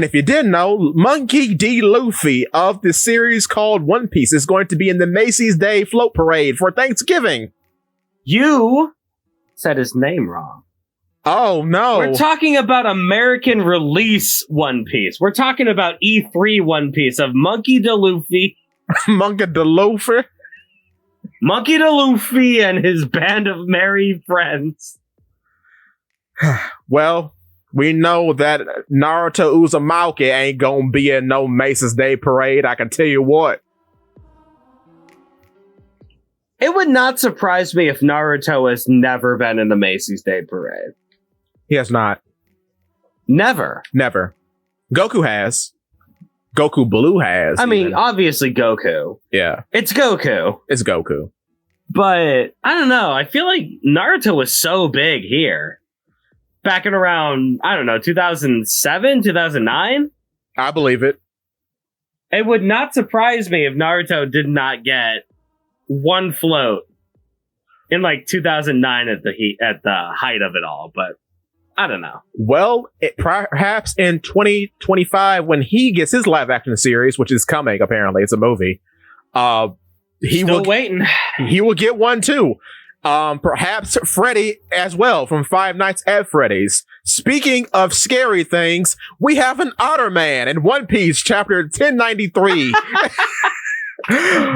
And if you didn't know, Monkey D. Luffy of the series called One Piece is going to be in the Macy's Day Float Parade for Thanksgiving. You said his name wrong. Oh, no. We're talking about American release One Piece. We're talking about E3 One Piece of Monkey D. Luffy. Monkey D. Luffy? Monkey D. Luffy and his band of merry friends. Well, we know that Naruto Uzumaki ain't gonna be in no Macy's Day Parade, I can tell you what. It would not surprise me if Naruto has never been in the Macy's Day Parade. He has not. Never. Never. Goku has. Goku Blue has. I mean, obviously Goku. Yeah. It's Goku. It's Goku. But, I don't know, I feel like Naruto was so big here. Back in around, I don't know, 2007, 2009? I believe it. It would not surprise me if Naruto did not get one float in like 2009 at the height of it all, but I don't know. Well, perhaps in 2025 when he gets his live action series, which is coming, apparently it's a movie. He will get one too. Perhaps Freddy as well from Five Nights at Freddy's. Speaking of scary things, we have an Otter Man in One Piece chapter 1093.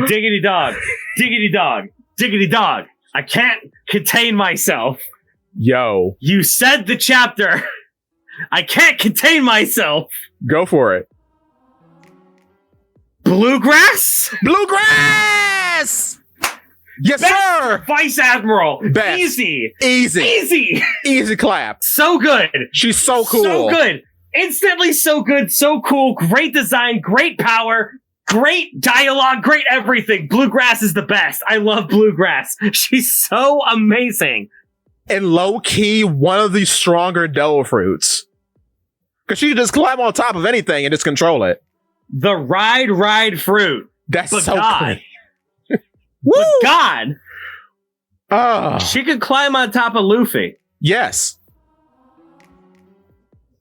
Diggity dog, diggity dog, diggity dog. I can't contain myself. Yo. You said the chapter. I can't contain myself. Go for it. Bluegrass? Bluegrass! Yes, Best sir! Vice Admiral. Best. Easy. Easy clap. So good. She's so cool. So good. Instantly so good, so cool. Great design, great power, great dialogue, great everything. Bluegrass is the best. I love Bluegrass. She's so amazing. And low-key, one of the stronger devil fruits. Because she can just climb on top of anything and just control it. The ride fruit. That's but so God. cool. Woo! But God. Oh. She could climb on top of Luffy. Yes.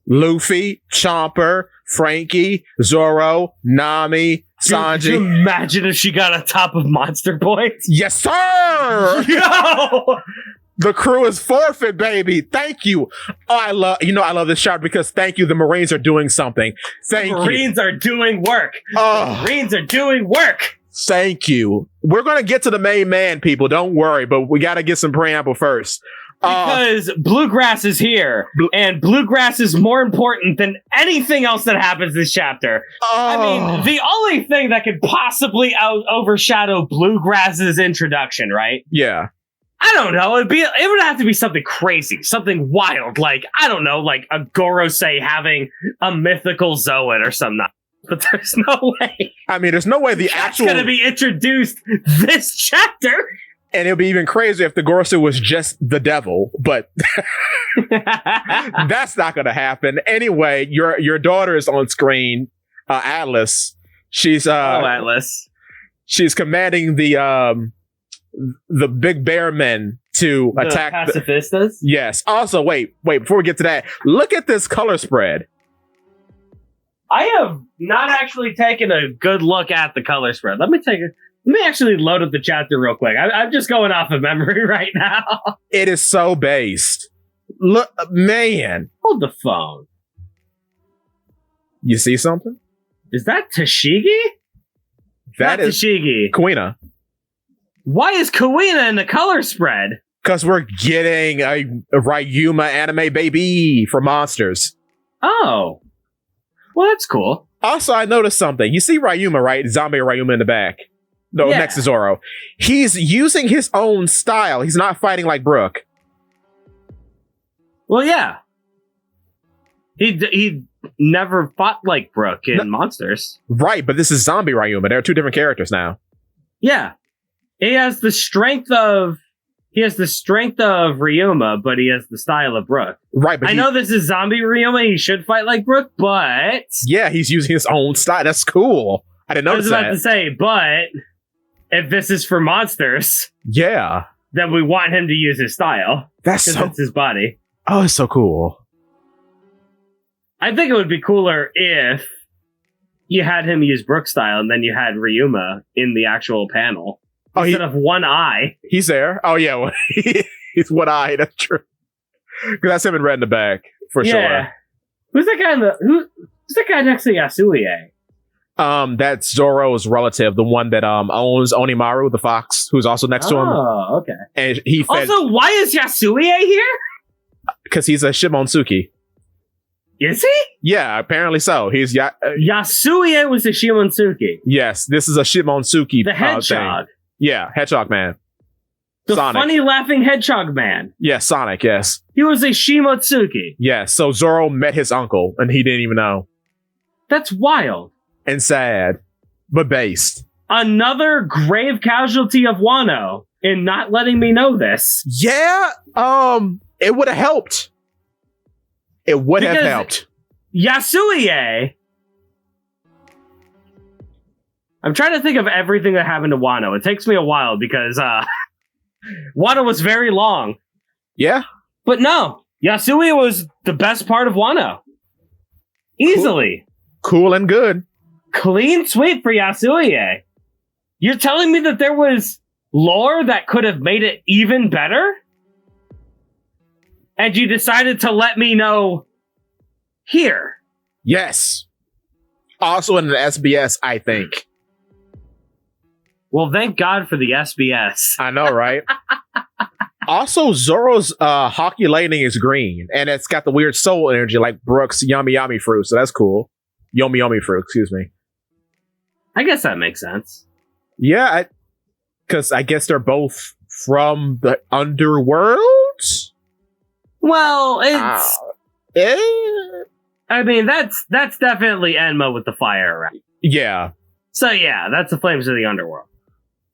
Luffy, Chomper, Frankie, Zoro, Nami, Sanji. Could you imagine if she got on top of Monster Boy? Yes, sir! Yo! The crew is forfeit, baby. Thank you. Oh, I love this shot because thank you. The Marines are doing something. Thank you. Marines are doing work. Oh. Marines are doing work. Thank you. We're going to get to the main man, people. Don't worry, but we got to get some preamble first. Because Bluegrass is here, and Bluegrass is more important than anything else that happens this chapter. I mean, the only thing that could possibly overshadow Bluegrass's introduction, right? Yeah. I don't know. It would have to be something crazy, something wild, like, I don't know, like a Gorosei having a mythical Zoan or something. But there's no way. I mean, there's no way that's going to be introduced this chapter. And it'll be even crazier if the Gorosei was just the devil, but that's not going to happen. Anyway, your daughter is on screen, Atlas. She's Atlas. She's commanding the big bear men to attack pacifistas. Yes. Also, wait, before we get to that, look at this color spread. I have not actually taken a good look at the color spread. Let me actually load up the chapter real quick. I'm just going off of memory right now. It is so based. Look, man. Hold the phone. You see something? Is that Tashigi? That is Tashigi. Kuina. Why is Kuina in the color spread? Because we're getting a Ryuma anime baby for Monsters. Oh. Well, that's cool. Also, I noticed something. You see Ryuma, right? Zombie Ryuma in the back. No, yeah. Next to Zoro. He's using his own style. He's not fighting like Brook. Well, yeah. He never fought like Brook in Monsters. Right, but this is Zombie Ryuma. There are two different characters now. Yeah. He has the strength of Ryuma, but he has the style of Brook. Right, but I know this is Zombie Ryuma. He should fight like Brook, but yeah, he's using his own style. That's cool. I didn't notice that. I was about to say, but if this is for Monsters, yeah, then we want him to use his style. That's his body. Oh, it's so cool. I think it would be cooler if you had him use Brook style and then you had Ryuma in the actual panel instead of one eye. He's there. Oh, yeah. Well, he's one eye. That's true. Because that's him in red in the back, for sure. Who's that guy who's that guy next to Yasuie? That's Zoro's relative, the one that owns Onimaru, the fox, who's also next to him. Oh, okay. And he also, why is Yasuie here? Because he's a Shimonsuke. Is he? Yeah, apparently so. He's Yasuie was a Shimonsuke. Yes, this is a Shimonsuke. The hedgehog. Yeah, hedgehog man. The Sonic. funny laughing hedgehog man. Yeah, Sonic. Yes. He was a Shimotsuki. Yes. So Zoro met his uncle, and he didn't even know. That's wild. And sad, but based. Another grave casualty of Wano in not letting me know this. Yeah. It would have helped. It would have helped. Yasuie. I'm trying to think of everything that happened to Wano. It takes me a while because Wano was very long. Yeah. But no, Yasuie was the best part of Wano. Easily. Cool and good. Clean sweep for Yasuie. You're telling me that there was lore that could have made it even better? And you decided to let me know here. Yes. Also in the SBS, I think. Well, thank God for the SBS. I know, right? Also, Zoro's hockey lighting is green, and it's got the weird soul energy like Brooks' Yummy Yummy fruit, so that's cool. Yomi Yomi fruit, excuse me. I guess that makes sense. Yeah, because I guess they're both from the underworld? Well, it's... I mean, that's definitely Enma with the fire, right? Yeah. So yeah, that's the flames of the underworld.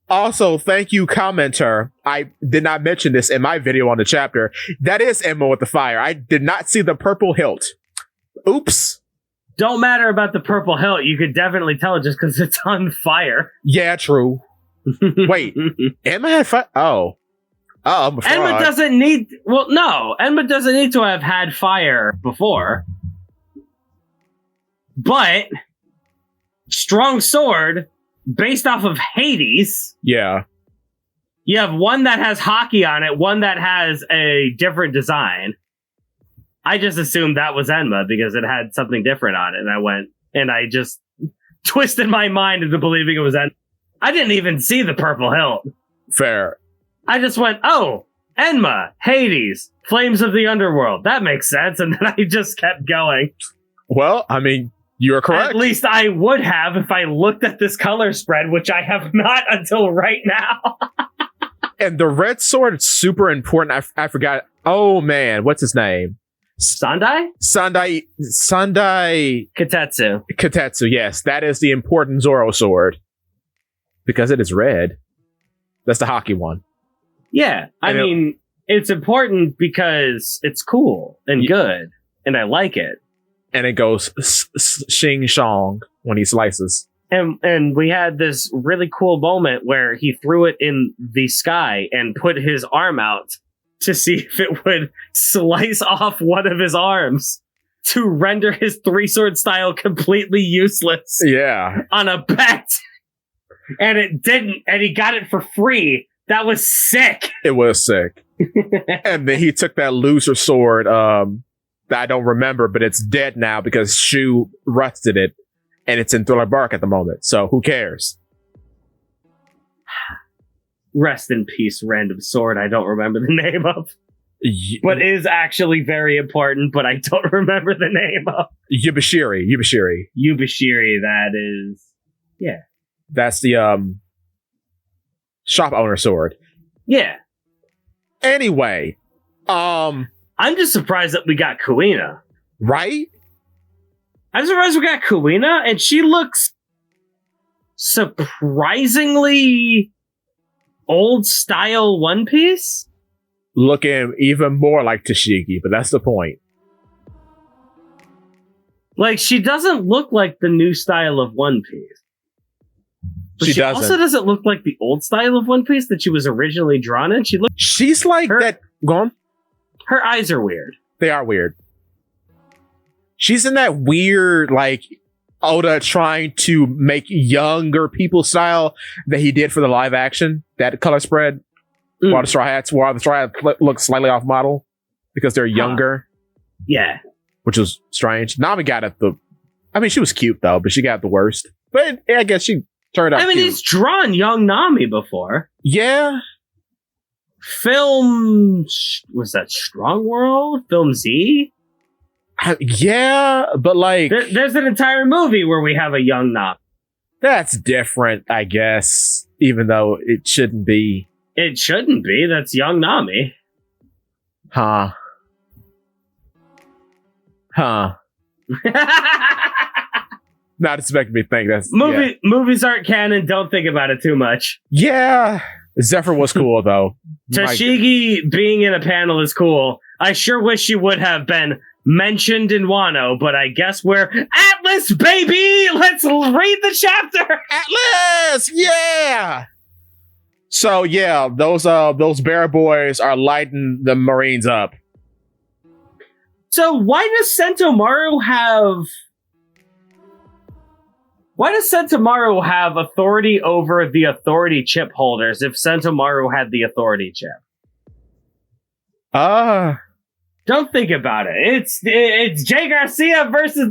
Also, thank you, commenter. I did not mention this in my video on the chapter. That is Enma with the fire. I did not see the purple hilt. Oops. Don't matter about the purple hilt. You could definitely tell just because it's on fire. Yeah, true. Wait, Enma had fire? Oh. Oh, I'm a fraud. Enma doesn't need... Well, no. Enma doesn't need to have had fire before. But... Strong sword, based off of Hades. Yeah. You have one that has hockey on it, one that has a different design. I just assumed that was Enma because it had something different on it. And I went, and I just twisted my mind into believing it was Enma. I didn't even see the purple hilt. Fair. I just went, oh, Enma, Hades, Flames of the Underworld. That makes sense. And then I just kept going. Well, I mean, you're correct. At least I would have if I looked at this color spread, which I have not until right now. And the red sword is super important. I forgot. Oh, man. What's his name? Sandai? Sandai Katetsu, yes. That is the important Zoro sword. Because it is red. That's the hockey one. Yeah. I mean, it's important because it's cool and good. And I like it. And it goes shing shong when he slices. And we had this really cool moment where he threw it in the sky and put his arm out to see if it would slice off one of his arms to render his three-sword style completely useless. Yeah. On a bet. And it didn't, and he got it for free. That was sick. It was sick. And then he took that loser sword, that I don't remember, but it's dead now because Shu rusted it, and it's in Thriller Bark at the moment. So who cares? Rest in peace, random sword I don't remember the name of. But is actually very important, but I don't remember the name of. Yubashiri, that is... Yeah. That's the shop owner sword. Yeah. Anyway, I'm just surprised that we got Kuina. Right? I'm surprised we got Kuina, and she looks surprisingly old style One Piece. Looking even more like Tashigi, but that's the point. Like, she doesn't look like the new style of One Piece. But she doesn't. Also doesn't look like the old style of One Piece that she was originally drawn in. She's like that. Go on. Her eyes are weird. They are weird. She's in that weird, like, Oda trying to make younger people style that he did for the live action, that color spread. While the Straw Hats look slightly off model because they're younger. Yeah. Which was strange. Nami got it she was cute though, but she got the worst. But I guess she turned out cute. He's drawn young Nami before. Yeah. Film, was that Strong World? Film Z? Yeah, but like... There's an entire movie where we have a young Nami. That's different, I guess, even though it shouldn't be. It shouldn't be. That's young Nami. Huh. Not expecting me to think that's... Movies aren't canon. Don't think about it too much. Yeah. Zephyr was cool, though. Toshigi being in a panel is cool. I sure wish she would have been mentioned in Wano, but I guess we're Atlas, baby! Let's read the chapter! Atlas! Yeah! So, yeah, those bear boys are lighting the Marines up. So, why does Sentomaru have authority over the authority chip holders if Sentomaru had the authority chip? Don't think about it. It's Jay Garcia versus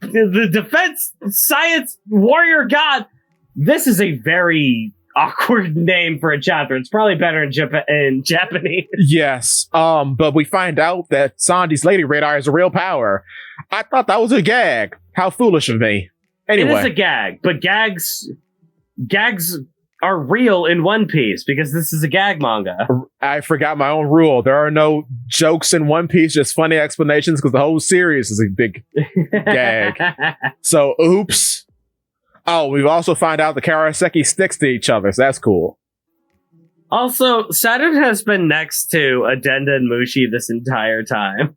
the defense science warrior god. This is a very awkward name for a chapter. It's probably better in Japanese. Yes. But we find out that Sandy's Lady Radar is a real power. I thought that was a gag. How foolish of me. Anyway. It is a gag, but gags are real in One Piece because this is a gag manga. I forgot my own rule. There are no jokes in One Piece, just funny explanations because the whole series is a big gag. So, oops. Oh, we've also found out the Karaseki sticks to each other, so that's cool. Also, Saturn has been next to Adenda and Mushi this entire time.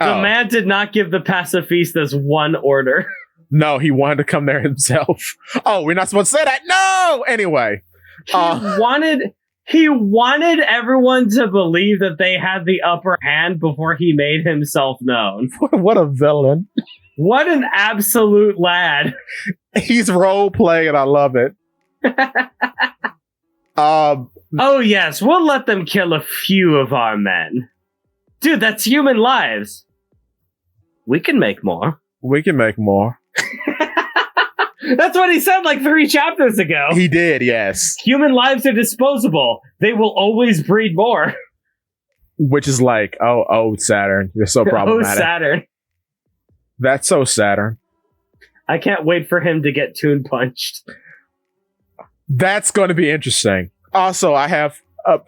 The man did not give the pacifistas one order. No, he wanted to come there himself. Oh, we're not supposed to say that. No! Anyway. He wanted everyone to believe that they had the upper hand before he made himself known. What a villain. What an absolute lad. He's role playing and I love it. Oh yes, we'll let them kill a few of our men. Dude, that's human lives. We can make more. We can make more. That's what he said like 3 chapters ago. He did, yes. Human lives are disposable. They will always breed more. Which is like, oh, Saturn. You're so problematic. Oh, Saturn. That's so Saturn. I can't wait for him to get Toon Punched. That's going to be interesting. Also, I have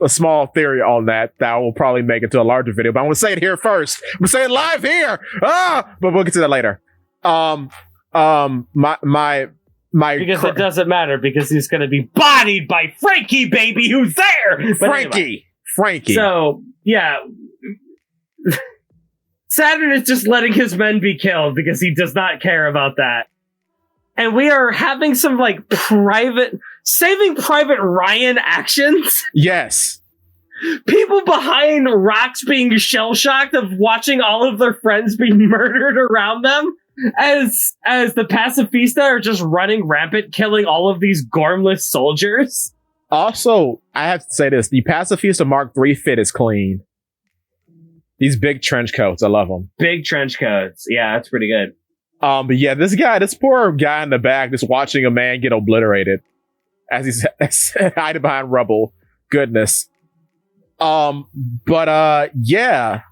a small theory on that will probably make it to a larger video, but I'm going to say it here first. I'm going to say it live here. But we'll get to that later. Because it doesn't matter because he's going to be bodied by Frankie, baby, who's there. Frankie. So yeah, Saturn is just letting his men be killed because he does not care about that. And we are having some like Saving Private Ryan actions. Yes. People behind rocks being shell-shocked of watching all of their friends be murdered around them as the pacifista are just running rampant, killing all of these gormless soldiers. Also, I have to say this. The pacifista Mark III fit is clean. These big trench coats. I love them. Big trench coats. Yeah, that's pretty good. But yeah, this poor guy in the back just watching a man get obliterated as he's hiding behind rubble. Goodness. But yeah.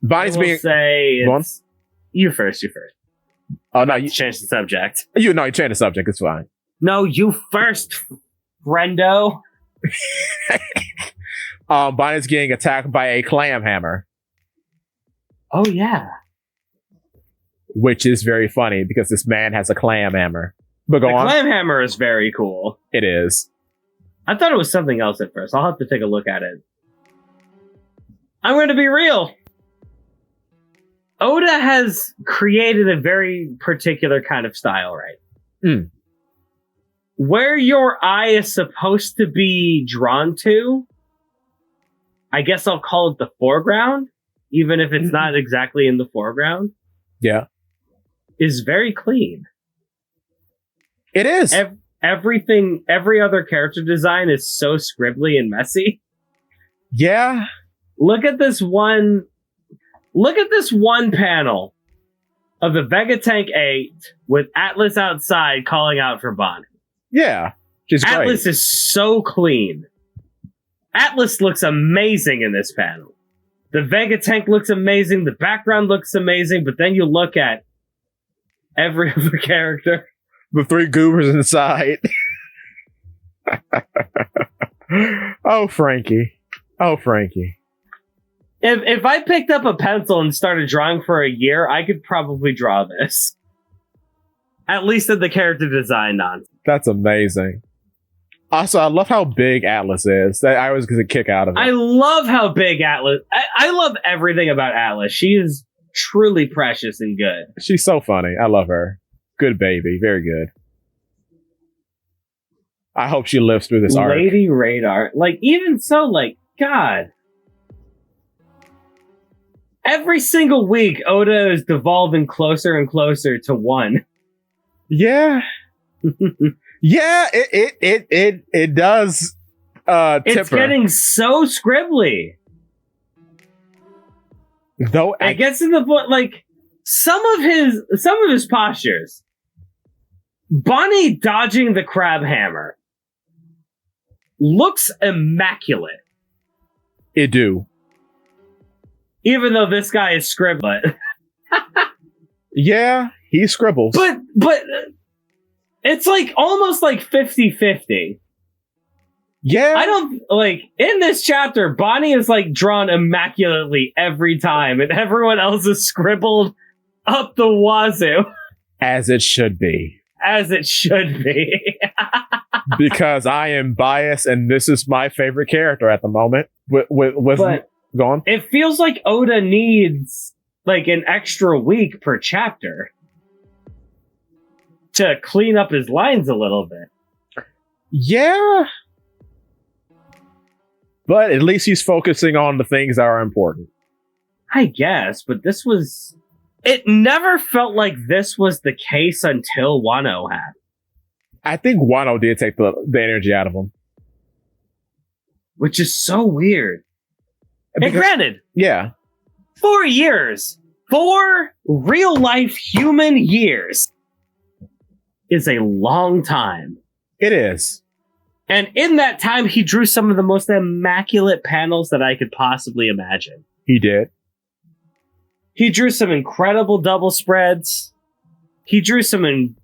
Bonnie's being... You first. Oh, no, you change the subject. You change the subject. It's fine. No, you first, friendo. Bonnie's getting attacked by a clam hammer. Oh, yeah. Which is very funny because this man has a clam hammer. But go on. The clam hammer is very cool. It is. I thought it was something else at first. I'll have to take a look at it. I'm going to be real. Oda has created a very particular kind of style, right? Where your eye is supposed to be drawn to, I guess I'll call it the foreground. even if it's not exactly in the foreground, is very clean. It is. Every other character design is so scribbly and messy. Yeah. Look at this one panel of the Vega Tank 8 with Atlas outside calling out for Bonnie. Yeah. She's great. Atlas is so clean. Atlas looks amazing in this panel. The Vega Tank looks amazing. The background looks amazing. But then you look at every other character. The 3 goobers inside. Oh, Frankie. If I picked up a pencil and started drawing for a year, I could probably draw this. At least in the character design nonsense. That's amazing. Also, I love how big Atlas is. I always get a kick out of it. I love how big Atlas... I love everything about Atlas. She is truly precious and good. She's so funny. I love her. Good baby. Very good. I hope she lives through this arc. Lady Radar. Like, even so, like, God. Every single week, Oda is devolving closer and closer to one. Yeah. Yeah, it does. It's getting so scribbly. Though it gets to the point, like some of his postures. Bonnie dodging the crab hammer looks immaculate. It do. Even though this guy is scribbling. Yeah, he scribbles. But it's like almost like 50-50. Yeah. I don't like in this chapter, Bonnie is like drawn immaculately every time, and everyone else is scribbled up the wazoo. As it should be. As it should be. Because I am biased and this is my favorite character at the moment. Go on. It feels like Oda needs like an extra week per chapter to clean up his lines a little bit. Yeah. But at least he's focusing on the things that are important. I guess, but it never felt like this was the case until Wano had. I think Wano did take the energy out of him. Which is so weird. And granted, yeah, 4 years, 4 real life human years is a long time. It is. And in that time, he drew some of the most immaculate panels that I could possibly imagine. He did. He drew some incredible double spreads. He drew some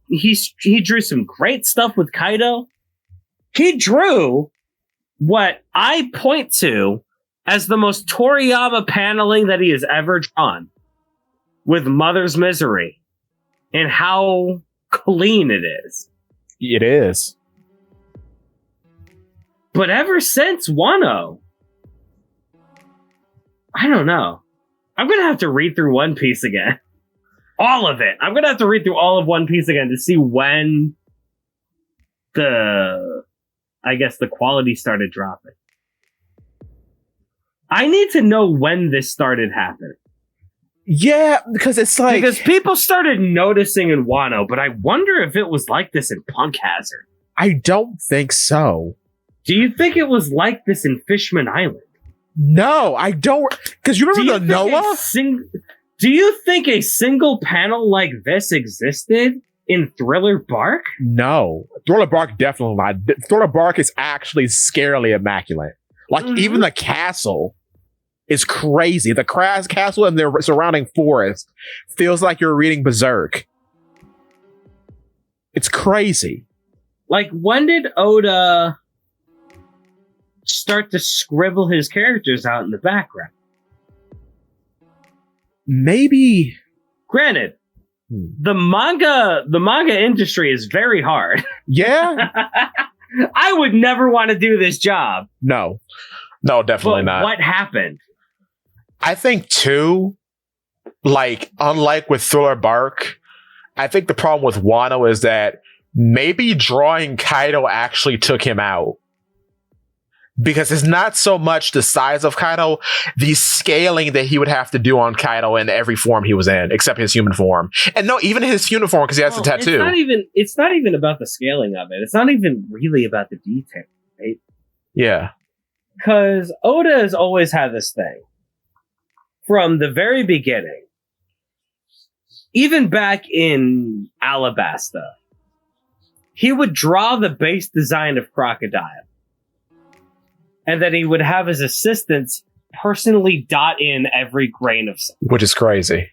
great stuff with Kaido. He drew what I point to as the most Toriyama paneling that he has ever drawn, with Mother's Misery, and how clean it is. It is. But ever since Wano, I don't know. I'm going to have to read through One Piece again. All of it. I'm going to have to read through all of One Piece again to see when the quality started dropping. I need to know when this started happening. Yeah, because it's like... Because people started noticing in Wano, but I wonder if it was like this in Punk Hazard. I don't think so. Do you think it was like this in Fishman Island? No, I don't. Because you remember the Noah? Do you think a single panel like this existed in Thriller Bark? No. Thriller Bark definitely not. Thriller Bark is actually scarily immaculate. Like, even the castle is crazy. The castle and the surrounding forest feels like you're reading Berserk. It's crazy. Like, when did Oda start to scribble his characters out in the background? Maybe. Granted, the manga industry is very hard. Yeah. I would never want to do this job. No, definitely not. What happened? I think too, like, unlike with Thriller Bark, I think the problem with Wano is that maybe drawing Kaido actually took him out. Because it's not so much the size of Kaido, the scaling that he would have to do on Kaido in every form he was in, except his human form. And no, even his human form, because he has the tattoo. It's not even about the scaling of it. It's not even really about the detail, right? Yeah. Because Oda has always had this thing. From the very beginning. Even back in Alabasta. He would draw the base design of Crocodile. And then he would have his assistants personally dot in every grain of sand. Which is crazy.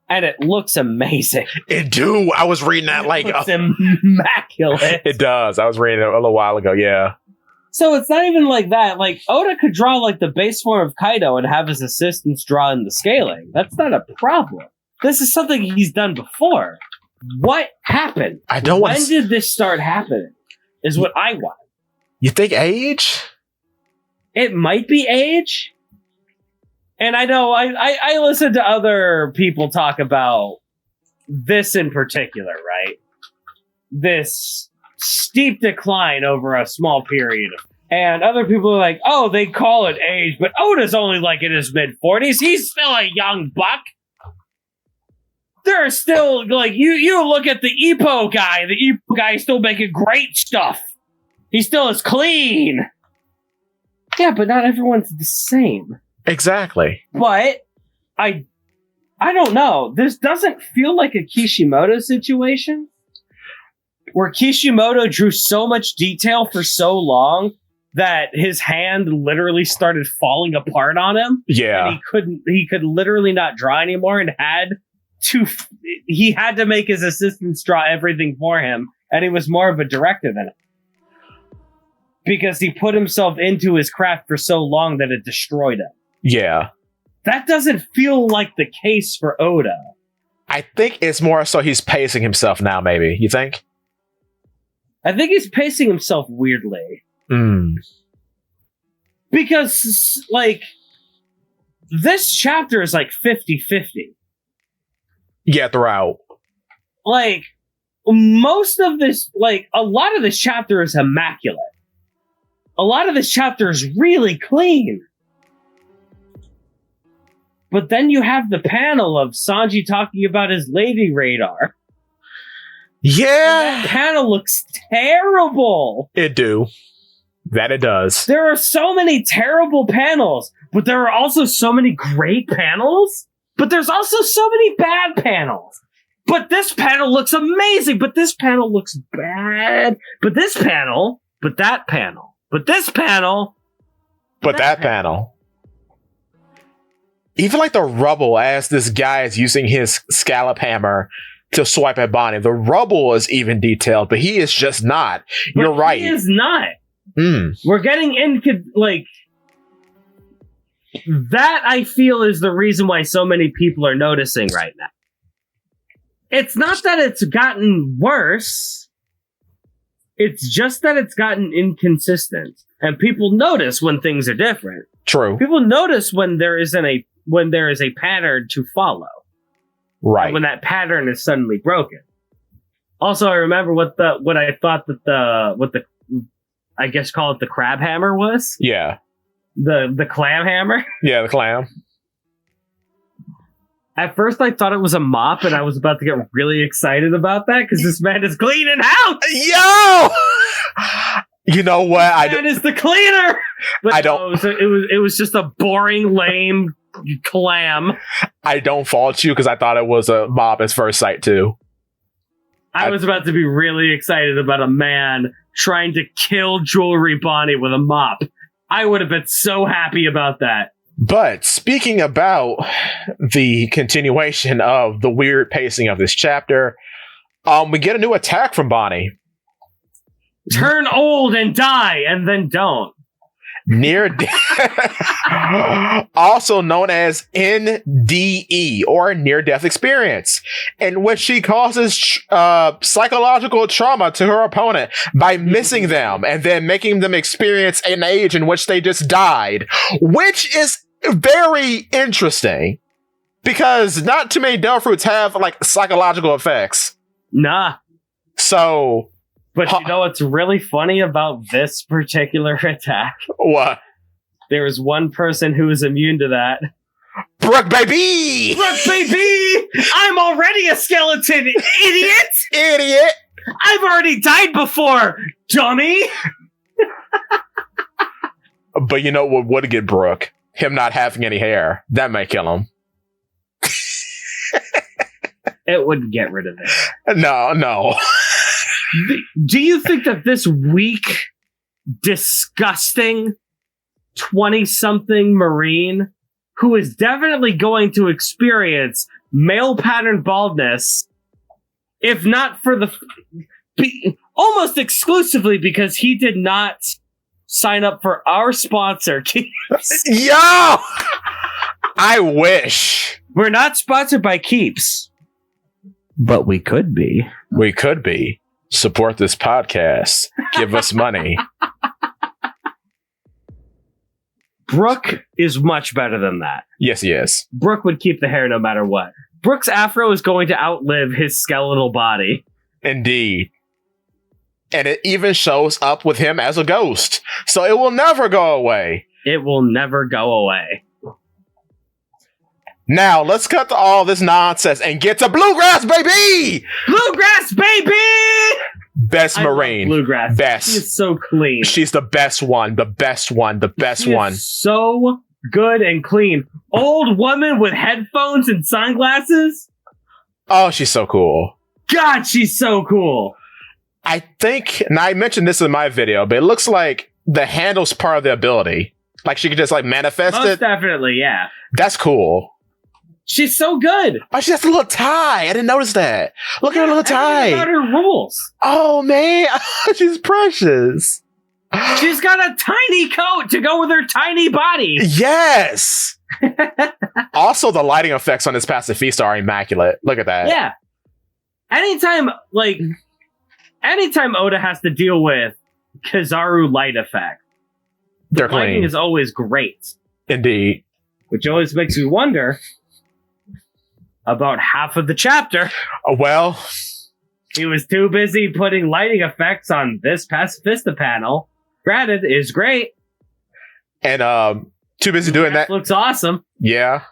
And it looks amazing. It do. I was reading that like... It's immaculate. It does. I was reading it a little while ago, yeah. So it's not even like that. Like, Oda could draw like the base form of Kaido and have his assistants draw in the scaling. That's not a problem. This is something he's done before. What happened? When did this start happening? Is what I want. You think age? It might be age. And I know I listen to other people talk about this in particular, right? This steep decline over a small period. And other people are like, oh, they call it age, but Oda's only like in his mid-40s. He's still a young buck. There are still, like, you look at the Ippo guy. The Ippo guy is still making great stuff. He still is clean. Yeah, but not everyone's the same. Exactly. But I don't know. This doesn't feel like a Kishimoto situation where Kishimoto drew so much detail for so long that his hand literally started falling apart on him. Yeah. And he could literally not draw anymore and he had to make his assistants draw everything for him. And he was more of a director than it. Because he put himself into his craft for so long that it destroyed him. Yeah. That doesn't feel like the case for Oda. I think it's more so he's pacing himself now, maybe. You think? I think he's pacing himself weirdly. Because, like, this chapter is like 50-50. Yeah, throughout. Like, most of this, like, a lot of this chapter is immaculate. A lot of this chapter is really clean. But then you have the panel of Sanji talking about his lady radar. Yeah. And that panel looks terrible. It do. That it does. There are so many terrible panels, but there are also so many great panels. But there's also so many bad panels. But this panel looks amazing. But this panel looks bad. But this panel. But that panel. But this panel. But that panel. Even like the rubble as this guy is using his scallop hammer to swipe at Bonnie. The rubble is even detailed, but he is just not. You're right. He is not. We're getting into, like... That, I feel, is the reason why so many people are noticing right now. It's not that it's gotten worse. It's just that it's gotten inconsistent. And people notice when things are different. True. People notice when there is a pattern to follow. Right. And when that pattern is suddenly broken. Also, I remember what I thought that I guess call it the crab hammer was. Yeah. The clam hammer. Yeah, the clam. At first, I thought it was a mop, and I was about to get really excited about that because this man is cleaning house. Yo, you know what? Man is the cleaner. But I don't. No, it was just a boring, lame clam. I don't fault you because I thought it was a mop at first sight too. I was about to be really excited about a man trying to kill Jewelry Bonnie with a mop. I would have been so happy about that. But speaking about the continuation of the weird pacing of this chapter, we get a new attack from Bonnie. Turn old and die, and then don't. Near death, also known as NDE, or near-death experience, in which she causes psychological trauma to her opponent by missing them and then making them experience an age in which they just died, which is very interesting because not too many devil fruits have like psychological effects. Nah. So But you know what's really funny about this particular attack? What? There was one person who was immune to that. Brooke, baby! Brooke, baby! I'm already a skeleton, idiot! Idiot! I've already died before, dummy! But you know what would get Brooke? Him not having any hair. That might kill him. It wouldn't get rid of it. No. Do you think that this weak, disgusting 20-something Marine, who is definitely going to experience male pattern baldness, if not for almost exclusively because he did not sign up for our sponsor, Keeps. Yo! I wish. We're not sponsored by Keeps. But we could be. We could be. Support this podcast. Give us money. Brooke is much better than that. Yes, he is. Brooke would keep the hair no matter what. Brooke's afro is going to outlive his skeletal body. Indeed. And it even shows up with him as a ghost. So it will never go away. It will never go away. Now, let's cut to all this nonsense and get to Bluegrass, baby! Bluegrass, baby! Best Marine. Bluegrass. Best. She's so clean. She's the best one. The best one. The best she one. Is so good and clean. Old woman with headphones and sunglasses. Oh, she's so cool. God, she's so cool. I think, and I mentioned this in my video, but it looks like the handle's part of the ability. Like she could just like manifest it. Most definitely, yeah. That's cool. She's so good. Oh, she has a little tie. I didn't notice that. Look at her little tie. About her rules. Oh, man. She's precious. She's got a tiny coat to go with her tiny body. Yes. Also, the lighting effects on this pacifista are immaculate. Look at that. Yeah. Anytime Oda has to deal with Kizaru light effect, the lighting is always great. Indeed. Which always makes me wonder about half of the chapter. Well, he was too busy putting lighting effects on this pacifista panel. Granted, is great. And too busy doing that. Looks awesome. Yeah.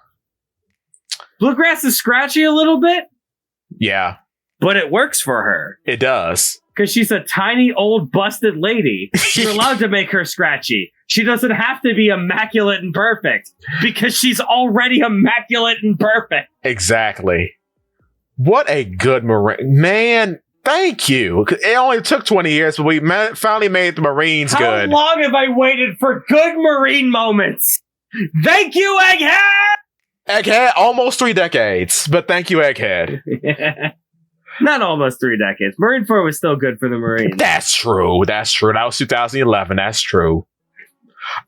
Bluegrass is scratchy a little bit. Yeah. But it works for her. It does. Because she's a tiny, old, busted lady. You're allowed to make her scratchy. She doesn't have to be immaculate and perfect. Because she's already immaculate and perfect. Exactly. What a good Marine. Man, thank you. It only took 20 years, but we finally made the Marines good. How long have I waited for good Marine moments? Thank you, Egghead! Egghead, almost 3 decades. But thank you, Egghead. Not almost 3 decades. Marineford was still good for the Marines. That's true. That was 2011. That's true.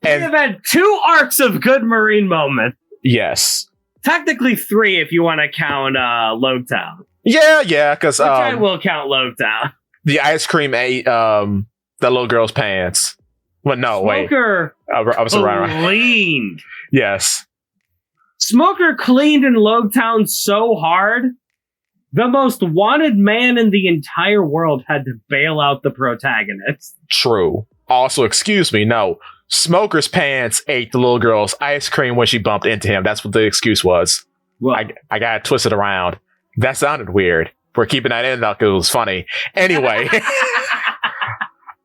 And we've had 2 arcs of good Marine moments. Yes. Technically 3 if you want to count Logtown. Yeah, because I will count Logtown. The ice cream ate the little girl's pants. Well, no, Smoker wait. I was around. Cleaned. Yes. Smoker cleaned in Logtown so hard. The most wanted man in the entire world had to bail out the protagonist. True. Also, excuse me, no. Smoker's pants ate the little girl's ice cream when she bumped into him. That's what the excuse was. Well, I got to twist it around. That sounded weird. We're keeping that in like it was funny. Anyway.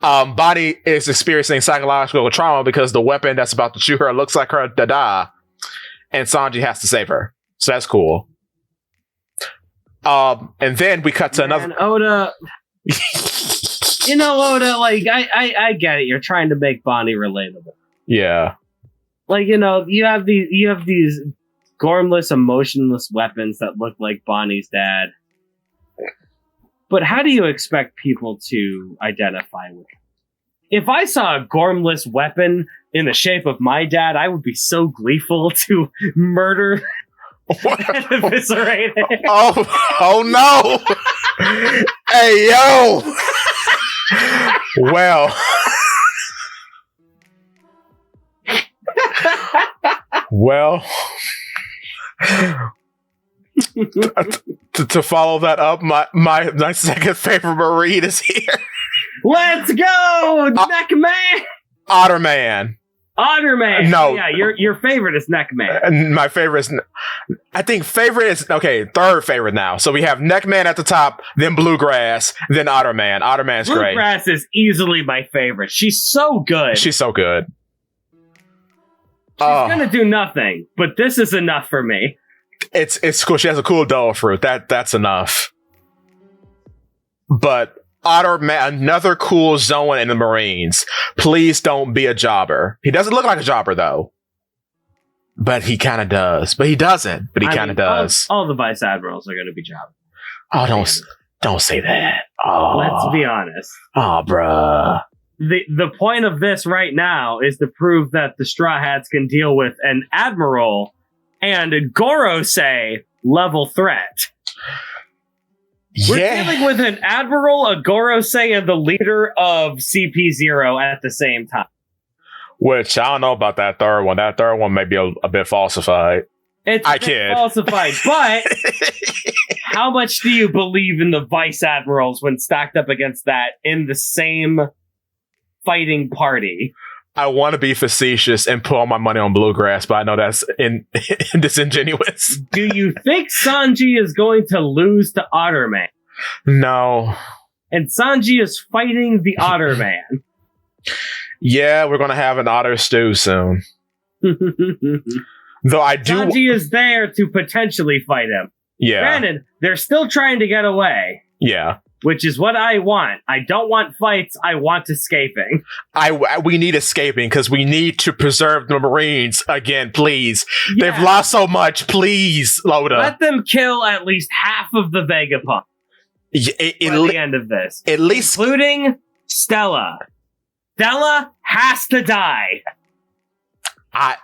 Bonnie is experiencing psychological trauma because the weapon that's about to shoot her looks like her dada. And Sanji has to save her. So that's cool. And then we cut to another. Oda. You know, Oda, like, I get it. You're trying to make Bonnie relatable. Yeah. Like, you know, you have these gormless, emotionless weapons that look like Bonnie's dad. But how do you expect people to identify with it? If I saw a gormless weapon in the shape of my dad, I would be so gleeful to murder and eviscerate it. Oh no! Hey, yo! Well. To follow that up, my second favorite Marine is here. Let's go, Neckman. Otterman. Otterman. No. Yeah, your favorite is Neckman. My favorite is, I think favorite is, okay, third favorite now. So we have Neckman at the top, then Bluegrass, then Otterman. Otterman's great. Bluegrass is easily my favorite. She's so good. She's so good. She's gonna do nothing, but this is enough for me. It's cool. She has a cool doll fruit. That's enough. But Otterman, another cool Zoan in the Marines. Please don't be a jobber. He doesn't look like a jobber though. But he kind of does. But he doesn't. But he kind of does. All the vice admirals are going to be jobbers. Oh, don't say that. Oh, let's be honest. Oh, bruh. The point of this right now is to prove that the Straw Hats can deal with an admiral and a Gorosei level threat. We're dealing with an admiral, a Gorosei, and the leader of CP0 at the same time. Which, I don't know about that third one. That third one may be a bit falsified. It's a bit falsified, but how much do you believe in the vice admirals when stacked up against that in the same fighting party? I want to be facetious and put all my money on Bluegrass, but I know that's disingenuous. Do you think Sanji is going to lose to Otterman? No. And Sanji is fighting the Otterman. Yeah, we're going to have an otter stew soon. Though I do... Sanji is there to potentially fight him. Yeah. Granted, they're still trying to get away. Yeah. Which is what I want. I don't want fights. I want escaping. We need escaping because we need to preserve the Marines again, please. Yeah. They've lost so much. Please, Loda. Let them kill at least half of the Vegapunk at the end of this. At least... Including Stella. Stella has to die.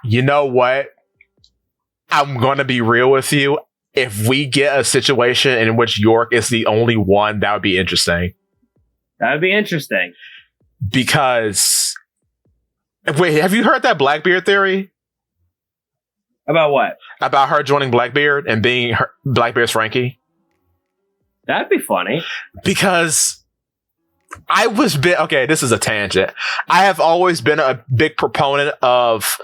You know what? I'm going to be real with you. If we get a situation in which York is the only one, that would be interesting. That would be interesting. Because... Wait, have you heard that Blackbeard theory? About what? About her joining Blackbeard and being Blackbeard's Frankie? That'd be funny. Because... okay, this is a tangent. I have always been a big proponent of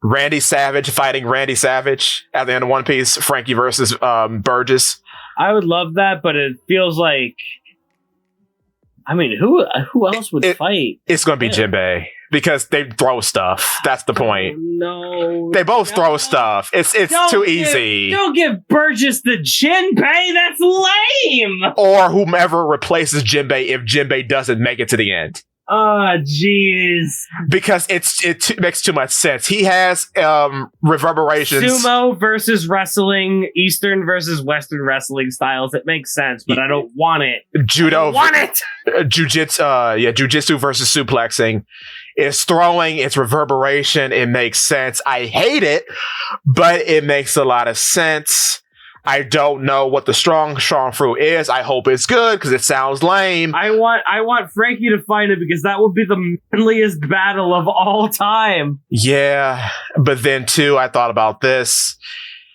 Randy Savage fighting Randy Savage at the end of One Piece, Frankie versus Burgess. I would love that, but it feels like... I mean, who else would fight? It's going to be Jinbei. Because they throw stuff. That's the point. No. They both throw stuff. It's too easy. Don't give Burgess the Jinbei. That's lame. Or whomever replaces Jinbei if Jinbei doesn't make it to the end. Oh, jeez. Because it makes too much sense. He has reverberations. Sumo versus wrestling, Eastern versus Western wrestling styles. It makes sense, but I don't want it. Judo. I don't want it. Jujitsu versus suplexing. It's throwing, it's reverberation. It makes sense. I hate it, but it makes a lot of sense. I don't know what the strong fruit is. I hope it's good because it sounds lame. I want Frankie to find it because that would be the manliest battle of all time. Yeah, but then too, I thought about this.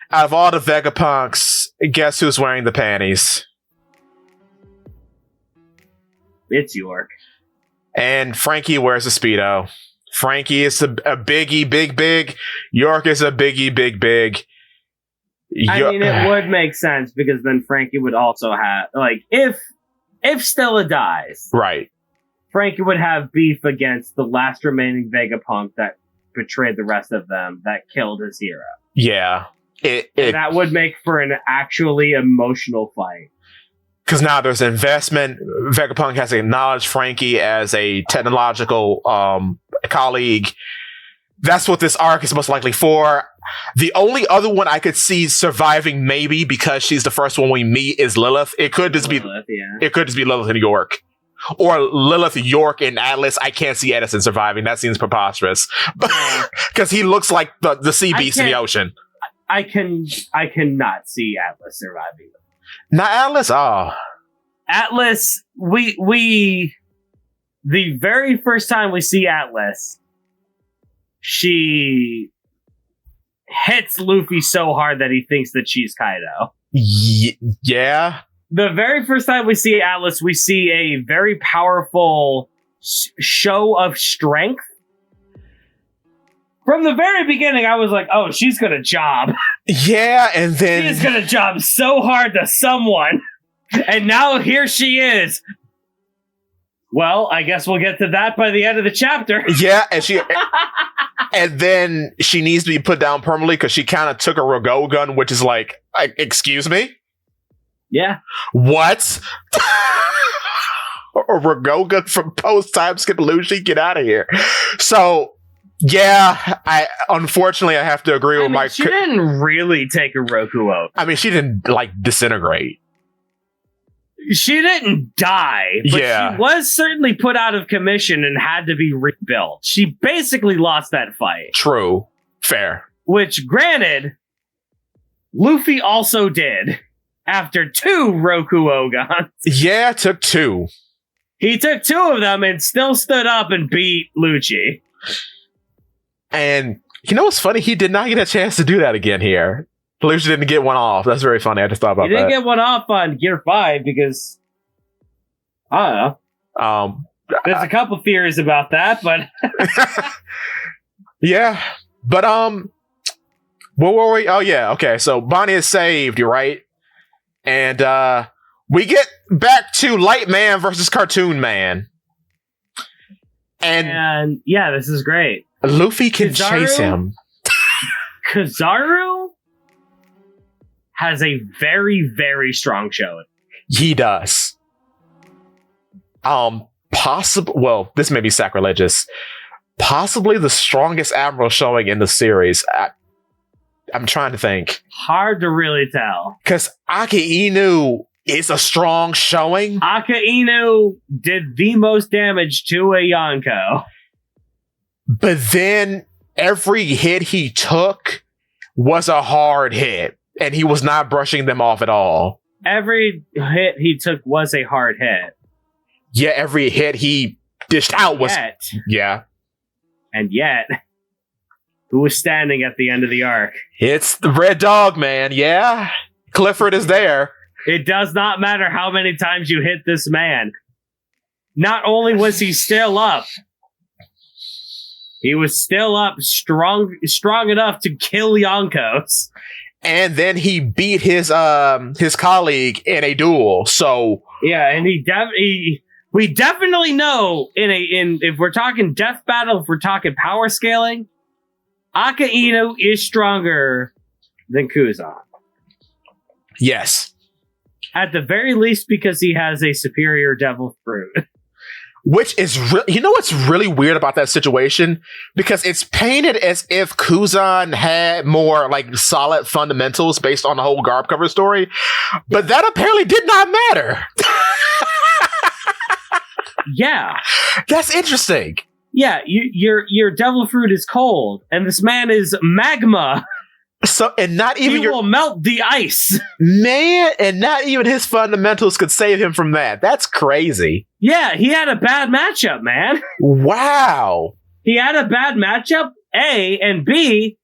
Out of all the Vegapunks, guess who's wearing the panties? It's York. And Frankie wears a Speedo. Frankie is a biggie, big. York is a biggie, big. I mean, it would make sense because then Frankie would also have, like, if Stella dies, right? Frankie would have beef against the last remaining Vegapunk that betrayed the rest of them, that killed his hero. Yeah, that would make for an actually emotional fight. Because now there's investment. Vegapunk has acknowledged Frankie as a technological colleague. That's what this arc is most likely for. The only other one I could see surviving, maybe because she's the first one we meet, is Lilith. It could just be Lilith in York, or Lilith, York, and Atlas. I can't see Edison surviving. That seems preposterous, because he looks like the sea beast in the ocean. I cannot see Atlas surviving. Not Atlas. Oh, Atlas. We the very first time we see Atlas, she hits Luffy so hard that he thinks that she's Kaido. Yeah. The very first time we see Atlas, we see a very powerful show of strength. From the very beginning, I was like, oh, she's gonna job. Yeah, and then... She's gonna job so hard to someone. And now here she is. Well, I guess we'll get to that by the end of the chapter. Yeah, and then she needs to be put down permanently because she kind of took a Rago gun, which is like, excuse me? Yeah. What? A Rago gun from post-time skip Lucy? Get out of here. So, yeah, unfortunately I have to agree with Mike. She didn't really take a Roku out. I mean, she didn't, disintegrate. She didn't die, but she was certainly put out of commission and had to be rebuilt. She basically lost that fight. True. Fair. Which, granted, Luffy also did after 2 Roku Ogons. Yeah, took 2. He took 2 of them and still stood up and beat Lucci. And you know what's funny? He did not get a chance to do that again here. Lucci didn't get one off. That's very funny. I just thought about that. He didn't get one off on Gear 5 because, I don't know. There's a couple theories about that, but... yeah. But, where were we? Oh, yeah. Okay. So Bonnie is saved, you're right. And, we get back to Light Man versus Cartoon Man. And yeah, this is great. Luffy can chase him. Kizaru has a very, very strong showing. He does. Well, this may be sacrilegious. Possibly the strongest Admiral showing in the series. I'm trying to think. Hard to really tell. Because Aki Inu is a strong showing. Aki Inu did the most damage to a Yonko. But then every hit he took was a hard hit. And he was not brushing them off at all. Every hit he took was a hard hit. Yeah, every hit he dished out was... Yeah. And yet, who was standing at the end of the arc? It's the Red Dog, man. Yeah. Clifford is there. It does not matter how many times you hit this man. Not only was he still up, he was still up strong enough to kill Yonkos. And then he beat his colleague in a duel. So yeah, and we definitely know if we're talking death battle, if we're talking power scaling, Aki Inu is stronger than Kuzan. Yes, at the very least because he has a superior devil fruit. Which is you know what's really weird about that situation? Because it's painted as if Kuzan had more solid fundamentals based on the whole Garb cover story, but that apparently did not matter. Yeah, that's interesting. Yeah, your devil fruit is cold, and this man is magma. So, and not even will melt the ice, man, and not even his fundamentals could save him from that. That's crazy. Yeah, he had a bad matchup, man. Wow, he had a bad matchup. A and B,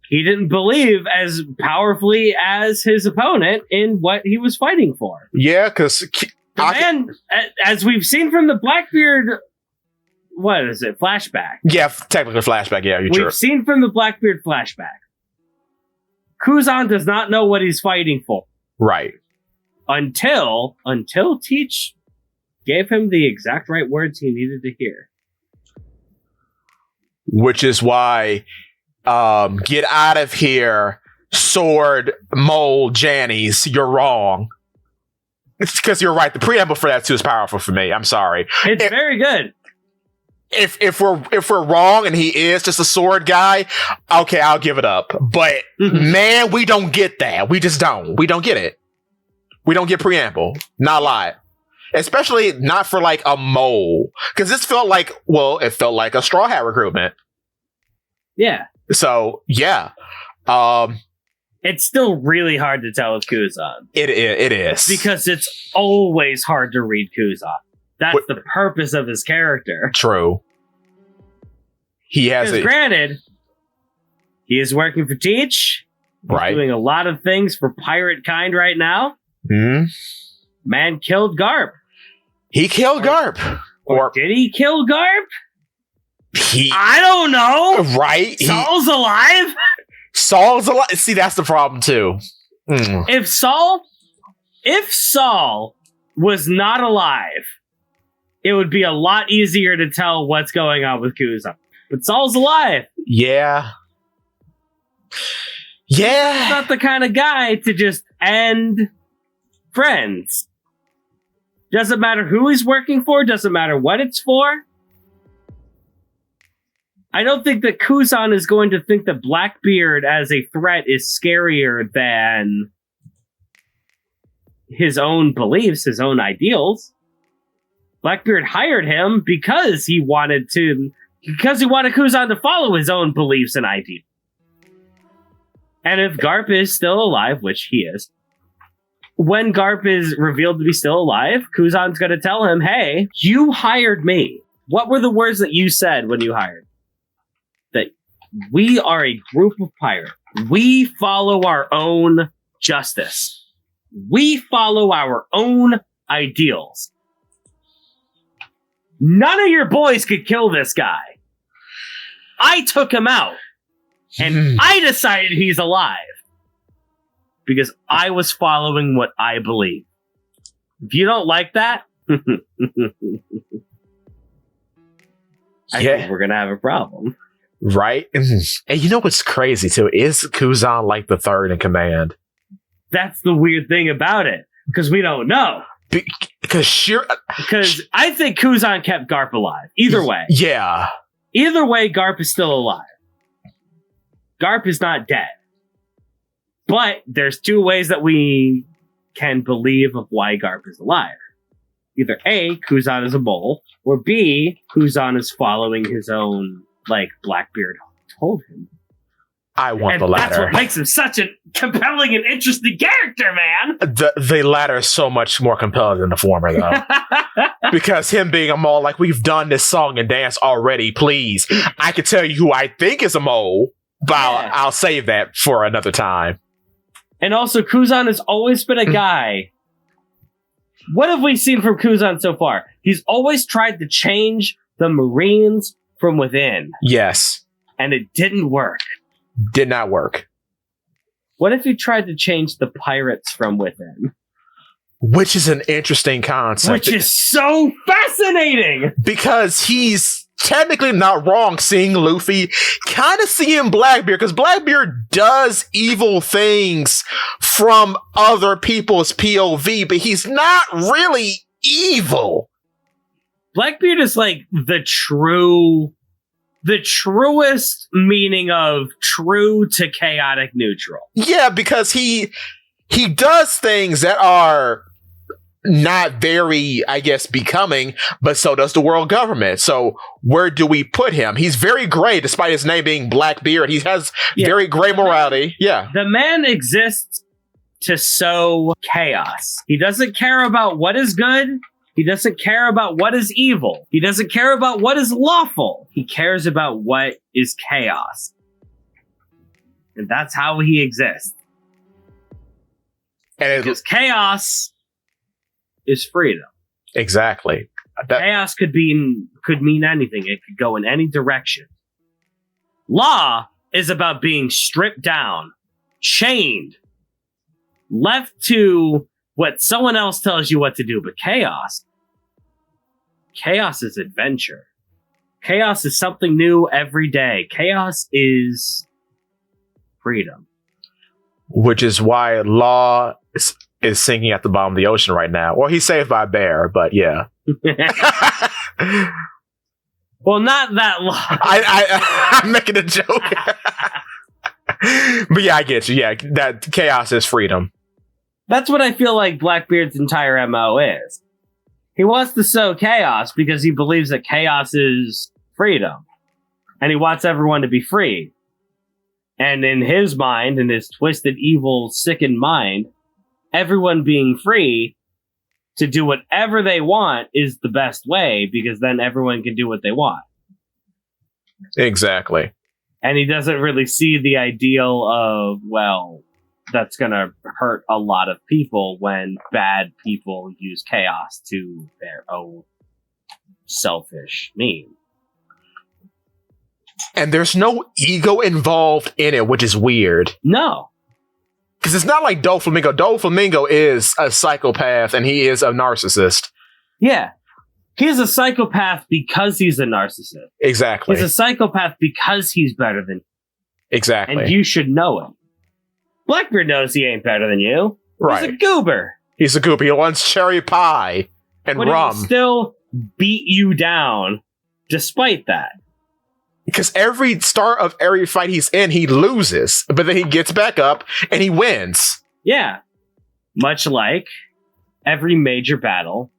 he didn't believe as powerfully as his opponent in what he was fighting for. Yeah, because the man, as we've seen from the Blackbeard, what is it? Flashback. Yeah, technically flashback. Yeah, we've seen from the Blackbeard flashback. Kuzan does not know what he's fighting for. Right. Until Teach gave him the exact right words he needed to hear. Which is why, get out of here, sword mole Jannies. You're wrong. It's because you're right. The preamble for that too is powerful for me. I'm sorry. It's very good. If we're wrong and he is just a sword guy, okay, I'll give it up. But man, we don't get that. We just don't. We don't get it. We don't get preamble. Not a lot. Especially not for a mole. Because this felt it felt like a Straw Hat recruitment. Yeah. So, yeah. It's still really hard to tell with Kuzan. It is. Because it's always hard to read Kuzan. That's the purpose of his character. True. He has it. Granted, he is working for Teach. He's right. Doing a lot of things for pirate kind right now. Hmm. Man killed Garp. He killed Garp. Or did he kill Garp? I don't know. Right? Saul's alive? Saul's alive. See, that's the problem, too. If Saul was not alive, it would be a lot easier to tell what's going on with Kuzan. But Saul's alive. Yeah. He's not the kind of guy to just end friends. Doesn't matter who he's working for, doesn't matter what it's for. I don't think that Kuzan is going to think that Blackbeard as a threat is scarier than his own beliefs, his own ideals. Blackbeard hired him because he wanted Kuzan to follow his own beliefs and ideals. And if Garp is still alive, which he is, when Garp is revealed to be still alive, Kuzan's going to tell him, hey, you hired me. What were the words that you said when you hired? That we are a group of pirates. We follow our own justice. We follow our own ideals. None of your boys could kill this guy. I took him out. And I decided he's alive. Because I was following what I believe. If you don't like that, I think we're going to have a problem. Right? And you know what's crazy, too? Is Kuzan like the third in command? That's the weird thing about it. Because we don't know. Because I think Kuzan kept Garp alive. Either way. Yeah. Either way, Garp is still alive. Garp is not dead. But there's two ways that we can believe of why Garp is alive. Either A, Kuzan is a mole, or B, Kuzan is following his own, like Blackbeard told him. I want the latter. That's what makes him such a compelling and interesting character, man. The latter is so much more compelling than the former, though. Because him being a mole, like, we've done this song and dance already, please. I can tell you who I think is a mole, but I'll save that for another time. And also, Kuzan has always been a guy. What have we seen from Kuzan so far? He's always tried to change the Marines from within. Yes. And it didn't work. Did not work. What if he tried to change the pirates from within? Which is an interesting concept. Which is so fascinating! Because he's technically not wrong seeing Luffy, kind of seeing Blackbeard, because Blackbeard does evil things from other people's POV, but he's not really evil. Blackbeard is like the truest meaning of true to chaotic neutral. Yeah, because he does things that are not very, I guess, becoming, but so does the world government. So where do we put him? He's very gray, despite his name being Blackbeard. He has very gray morality. Yeah. The man exists to sow chaos. He doesn't care about what is good. He doesn't care about what is evil. He doesn't care about what is lawful. He cares about what is chaos. And that's how he exists. Because chaos is freedom. Exactly. Chaos could mean anything. It could go in any direction. Law is about being stripped down, chained, left to what someone else tells you what to do. But chaos is adventure. Chaos is something new every day. Chaos is freedom. Which is why Law is sinking at the bottom of the ocean right now. Or he's saved by a bear, but yeah. Well, not that Law. I'm making a joke. But yeah, I get you. Yeah, that chaos is freedom. That's what I feel like Blackbeard's entire MO is. He wants to sow chaos because he believes that chaos is freedom. And he wants everyone to be free. And in his mind, in his twisted, evil, sickened mind, everyone being free to do whatever they want is the best way, because then everyone can do what they want. Exactly. And he doesn't really see the ideal of, well, that's going to hurt a lot of people when bad people use chaos to their own selfish means. And there's no ego involved in it, which is weird. No. Because it's not like Doflamingo. Doflamingo is a psychopath and he is a narcissist. Yeah. He's a psychopath because he's a narcissist. Exactly. He's a psychopath because he's better than you. Exactly. And you should know him. Blackbeard knows he ain't better than you. Right. He's a goober. He's a goober. He wants cherry pie and rum. He still beat you down despite that. Because every start of every fight he's in, he loses. But then he gets back up and he wins. Yeah. Much like every major battle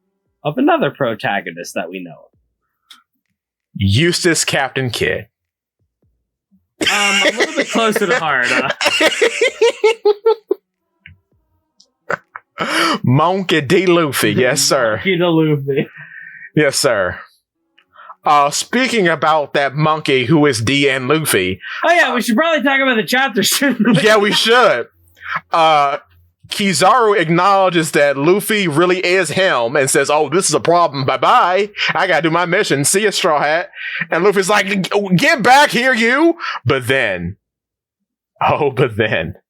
of another protagonist that we know. Eustace Captain Kidd. A little bit closer to heart. Monkey D. Luffy. Yes, sir. Monkey D. Luffy. Yes, sir. Speaking about that monkey who is D and Luffy. Oh, yeah, we should probably talk about the chapter, shouldn't we? Yeah, we should. Kizaru acknowledges that Luffy really is him and says, oh, this is a problem. Bye-bye. I gotta do my mission. See ya, Straw Hat. And Luffy's like, get back here, you. But then.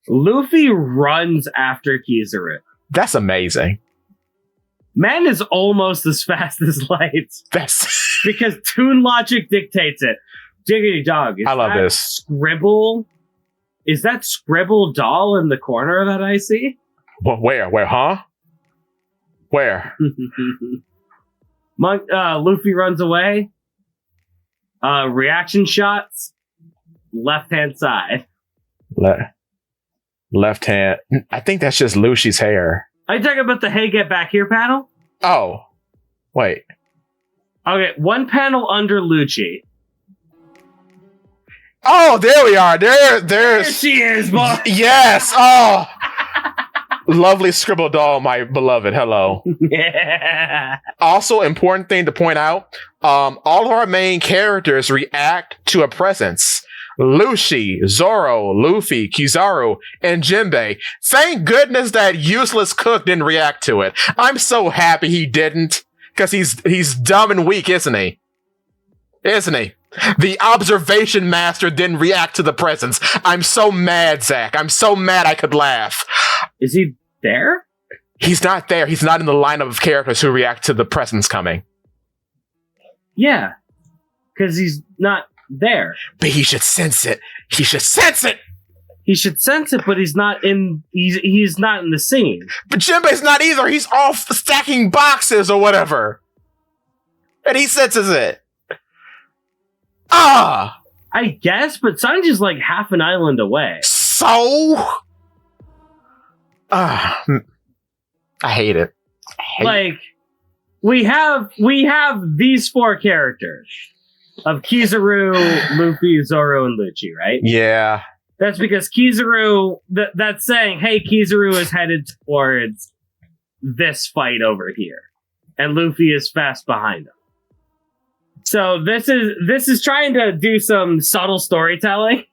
Luffy runs after Kizaru. That's amazing. Man is almost as fast as light. That's because Toon logic dictates it. Diggity dog. I love this. Scribble. Is that Scribble doll in the corner that I see? Well, where, huh? Where? Luffy runs away. Reaction shots. Left-hand side. Left hand. I think that's just Lucci's hair. Are you talking about the Hey Get Back Here panel? Oh. Wait. Okay, one panel under Lucci. Oh, there we are. There she is, boy. Yes. Oh. Lovely scribble doll, my beloved. Hello. Yeah. Also, important thing to point out, all of our main characters react to a presence. Lucci, Zoro, Luffy, Kizaru, and Jinbei. Thank goodness that useless cook didn't react to it. I'm so happy he didn't. Because he's dumb and weak, isn't he? Isn't he? The observation master didn't react to the presence. I'm so mad, Zakk. I'm so mad I could laugh. Is he there? He's not there. He's not in the lineup of characters who react to the presence coming. Yeah. Because he's not there. But he should sense it. He should sense it. He should sense it, but he's not in the scene. But Jinbei's not either. He's off stacking boxes or whatever. And he senses it. Ah! I guess, but Sanji's like half an island away. So? I hate it. We have these four characters of Kizaru, Luffy, Zoro, and Lucci, right? Yeah. That's because Kizaru, that's saying, hey, Kizaru is headed towards this fight over here. And Luffy is fast behind him. So this is trying to do some subtle storytelling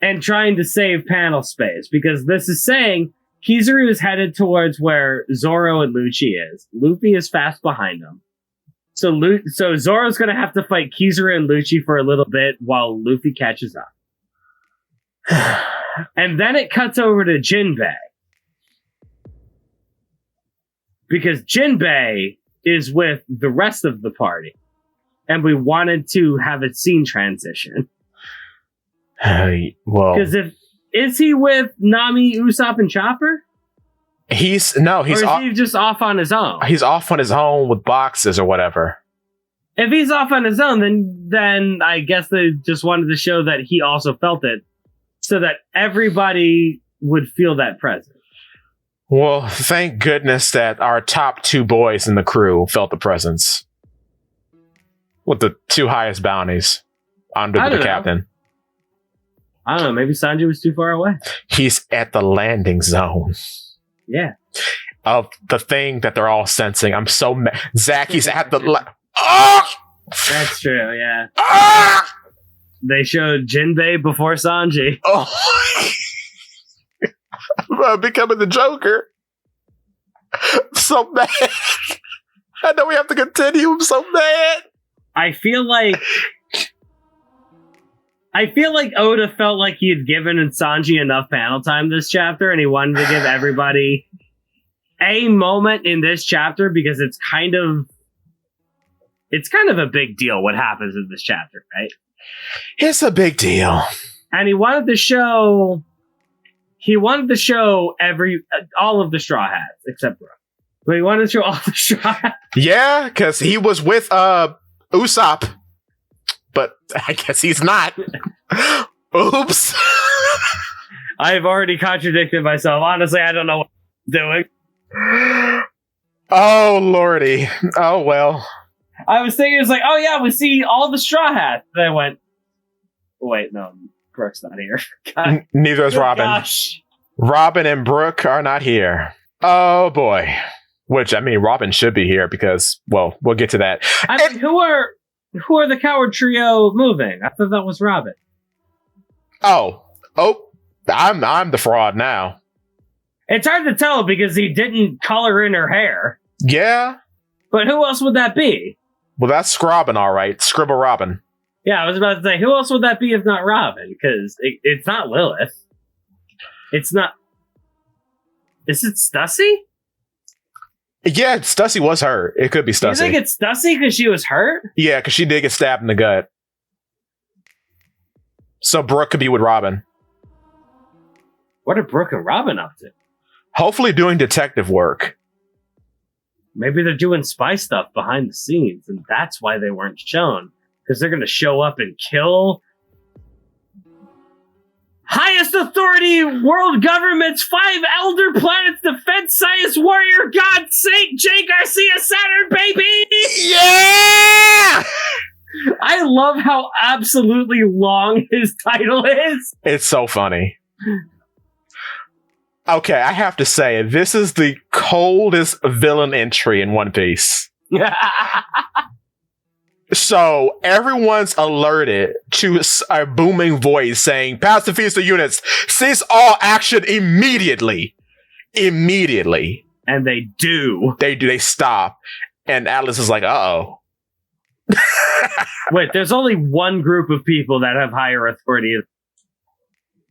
and trying to save panel space, because this is saying Kizaru is headed towards where Zoro and Lucci is. Luffy is fast behind him. So Zoro's going to have to fight Kizaru and Lucci for a little bit while Luffy catches up. And then it cuts over to Jinbei. Because Jinbei is with the rest of the party. And we wanted to have a scene transition. Well, because is he with Nami, Usopp, and Chopper? He's he just off on his own? He's off on his own with boxes or whatever. If he's off on his own, then I guess they just wanted to show that he also felt it, so that everybody would feel that presence. Well, thank goodness that our top two boys in the crew felt the presence. With the two highest bounties under the captain. I don't know, maybe Sanji was too far away. He's at the landing zone. Yeah. Of the thing that they're all sensing. I'm so mad. Zakk, he's at the... Oh! That's true, yeah. Ah! They showed Jinbei before Sanji. Oh. becoming the Joker. So mad. I know we have to continue. I'm so mad. I feel like Oda felt like he had given Sanji enough panel time this chapter, and he wanted to give everybody a moment in this chapter because it's kind of a big deal what happens in this chapter, right? It's a big deal. And he wanted to show all of the Straw Hats except Brooke. But he wanted to show all the Straw Hats. Yeah, because he was with Usopp. But I guess he's not. Oops. I've already contradicted myself. Honestly, I don't know what I'm doing. Oh, lordy. Oh, well. I was thinking, it's like, oh yeah, we see all the Straw Hats. Then I went, wait, no, Brooke's not here. God. Neither is Robin. Gosh. Robin and Brooke are not here. Oh, boy. Which, I mean, Robin should be here because, well, we'll get to that. I mean, who are the coward trio moving? I thought that was Robin. Oh, I'm the fraud now. It's hard to tell because he didn't color in her hair. Yeah. But who else would that be? Well, that's Scrobbin, all right. Scribble Robin. Yeah, I was about to say, who else would that be if not Robin? Because it's not Lilith. It's not... Is it Stussy? Yeah, Stussy was hurt. It could be Stussy. You think it's Stussy because she was hurt? Yeah, because she did get stabbed in the gut. So Brooke could be with Robin. What are Brooke and Robin up to? Hopefully doing detective work. Maybe they're doing spy stuff behind the scenes, and that's why they weren't shown. Because they're going to show up and kill highest authority world government's 5 elder planets defense science warrior god Saint J. Garcia Saturn, baby! Yeah! I love how absolutely long his title is. It's so funny. Okay, I have to say, this is the coldest villain entry in One Piece. So, everyone's alerted to a booming voice saying, Pacifista units, cease all action immediately. Immediately. And they do. They stop. And Atlas is like, uh-oh. Wait, there's only one group of people that have higher authority.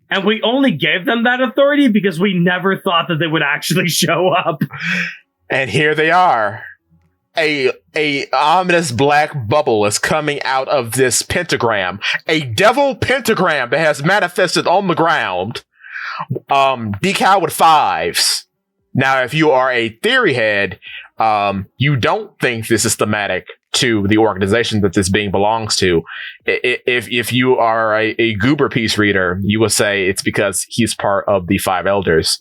And we only gave them that authority because we never thought that they would actually show up. And here they are. A ominous black bubble is coming out of this pentagram. A devil pentagram that has manifested on the ground. Decal with 5s. Now, if you are a theory head, you don't think this is thematic to the organization that this being belongs to. If you are a Goober Piece reader, you will say it's because he's part of the 5 elders.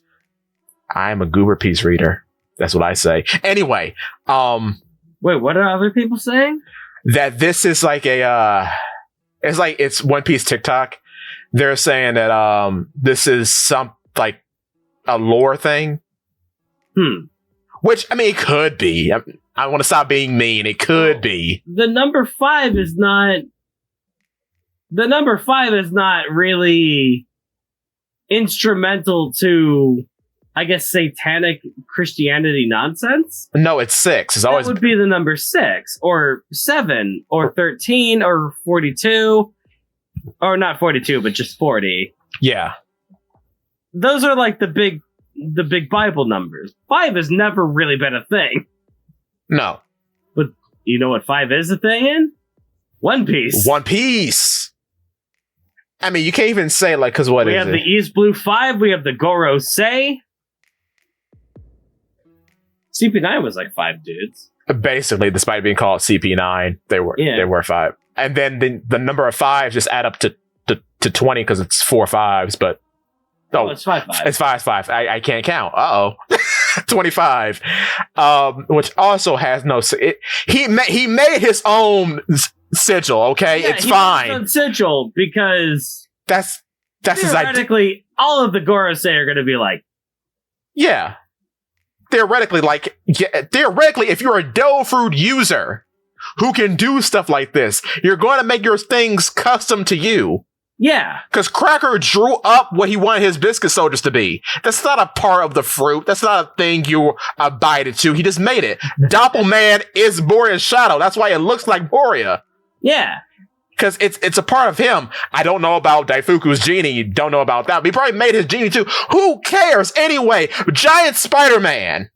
I'm a Goober Piece reader. That's what I say. Anyway, wait, what are other people saying? That this is like it's One Piece TikTok. They're saying that this is some like a lore thing. Which, I mean, it could be. I want to stop being mean. It could be. The number 5 is not really instrumental to, I guess, satanic Christianity nonsense. No, it's 6. It's always would be the number 6 or 7 or 13 or 42, or not 42, but just 40. Yeah, those are like the big Bible numbers. 5 has never really been a thing. No, but you know what 5 is a thing in? One Piece. One Piece. I mean, you can't even say like because what we is have it? The East Blue 5. We have the Goro Sei. CP9 was like 5 dudes. Basically, despite being called CP9, they were 5. And then the number of 5s just add up to 20 because it's 4 5s. But it's 5 5. It's 5. I can't count. 25. Which also has no. He made his own sigil. Okay, yeah, it's fine. Made his own sigil because that's theoretically all of the Gorosei are going to be like, yeah. Theoretically, if you're a Devil Fruit user who can do stuff like this, you're going to make your things custom to you. Yeah. Because Cracker drew up what he wanted his biscuit soldiers to be. That's not a part of the fruit. That's not a thing you abided to. He just made it. Doppelman is Boria's shadow. That's why it looks like Boria. Yeah. Because it's a part of him. I don't know about Daifuku's genie. Don't know about that. But he probably made his genie too. Who cares? Anyway, Giant Spider-Man.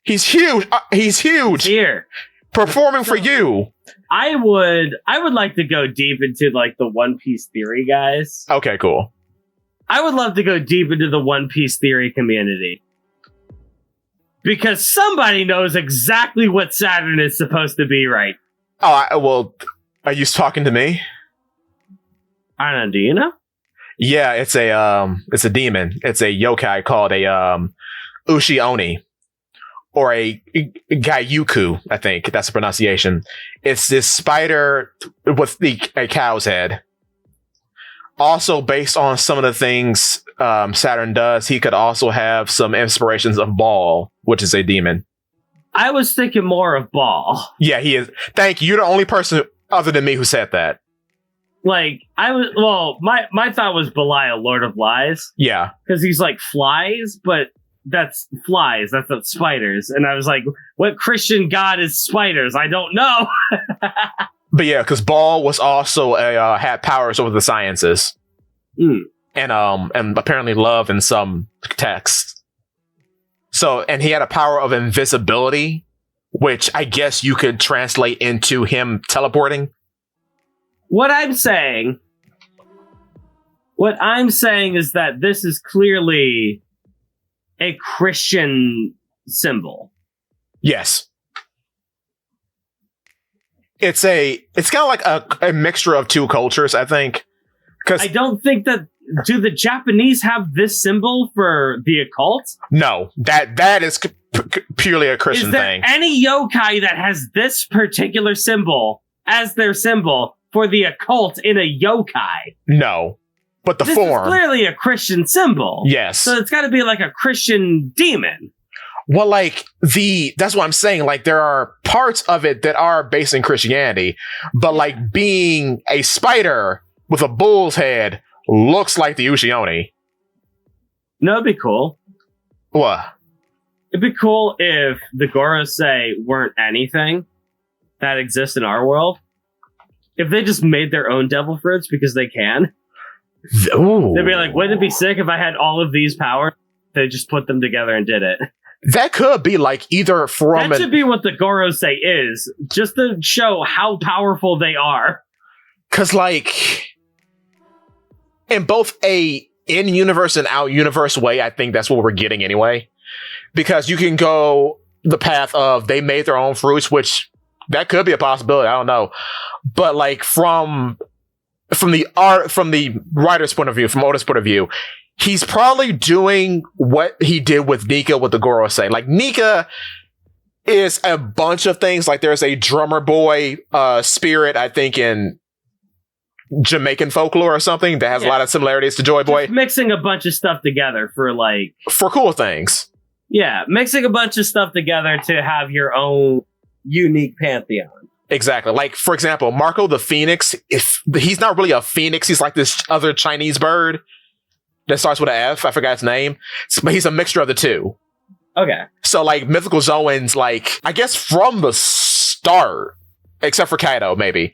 He's huge. He's huge. Here. Performing for you. I would like to go deep into like the One Piece theory, guys. Okay, cool. I would love to go deep into the One Piece theory community. Because somebody knows exactly what Saturn is supposed to be, right? Oh, well, are you talking to me? I don't know, do you know? Yeah, it's a demon. It's a yokai called a Ushioni. Or a Gaiuku, I think that's the pronunciation. It's this spider with a cow's head. Also, based on some of the things Saturn does, he could also have some inspirations of Baal, which is a demon. I was thinking more of Baal. Yeah, he is. Thank you. You're the only person other than me who said that. Like, my thought was Belial, Lord of Lies. Yeah. Because he's like flies, but that's flies. That's not spiders. And I was like, what Christian god is spiders? I don't know. But yeah, because Baal was also had powers over the sciences. And apparently love in some texts. So, and he had a power of invisibility, which I guess you could translate into him teleporting. What I'm saying is that this is clearly a Christian symbol. Yes. It's kind of like a mixture of two cultures, I think. Because I don't think that... Do the Japanese have this symbol for the occult? No, that is purely a Christian thing. Is there any yokai that has this particular symbol as their symbol for the occult in a yokai? No. But this form is clearly a Christian symbol. Yes. So it's got to be like a Christian demon. Well, like that's what I'm saying. Like there are parts of it that are based in Christianity, but like being a spider with a bull's head looks like the Ushioni. No, it'd be cool. What? It'd be cool if the Gorosei weren't anything that exists in our world. If they just made their own devil fruits because they can. Ooh. They'd be like, wouldn't it be sick if I had all of these powers? They just put them together and did it. That could be like either from... That should be what the Gorosei is. Just to show how powerful they are. Because like... in both a in-universe and out-universe way, I think that's what we're getting anyway. Because you can go the path of they made their own fruits, which that could be a possibility. I don't know. But like from the writer's point of view, from Oda's point of view, he's probably doing what he did with Nika with the Gorosei. Like Nika is a bunch of things. Like there's a drummer boy spirit, I think, in Jamaican folklore or something that has a lot of similarities to Joy Boy. Just mixing a bunch of stuff together for cool things. Yeah, mixing a bunch of stuff together to have your own unique pantheon. Exactly. Like, for example, Marco the Phoenix, if he's not really a phoenix, he's like this other Chinese bird that starts with an F. I forgot its name. But he's a mixture of the two. Okay. So, like, mythical Zoans, like, I guess from the start, except for Kaido, maybe,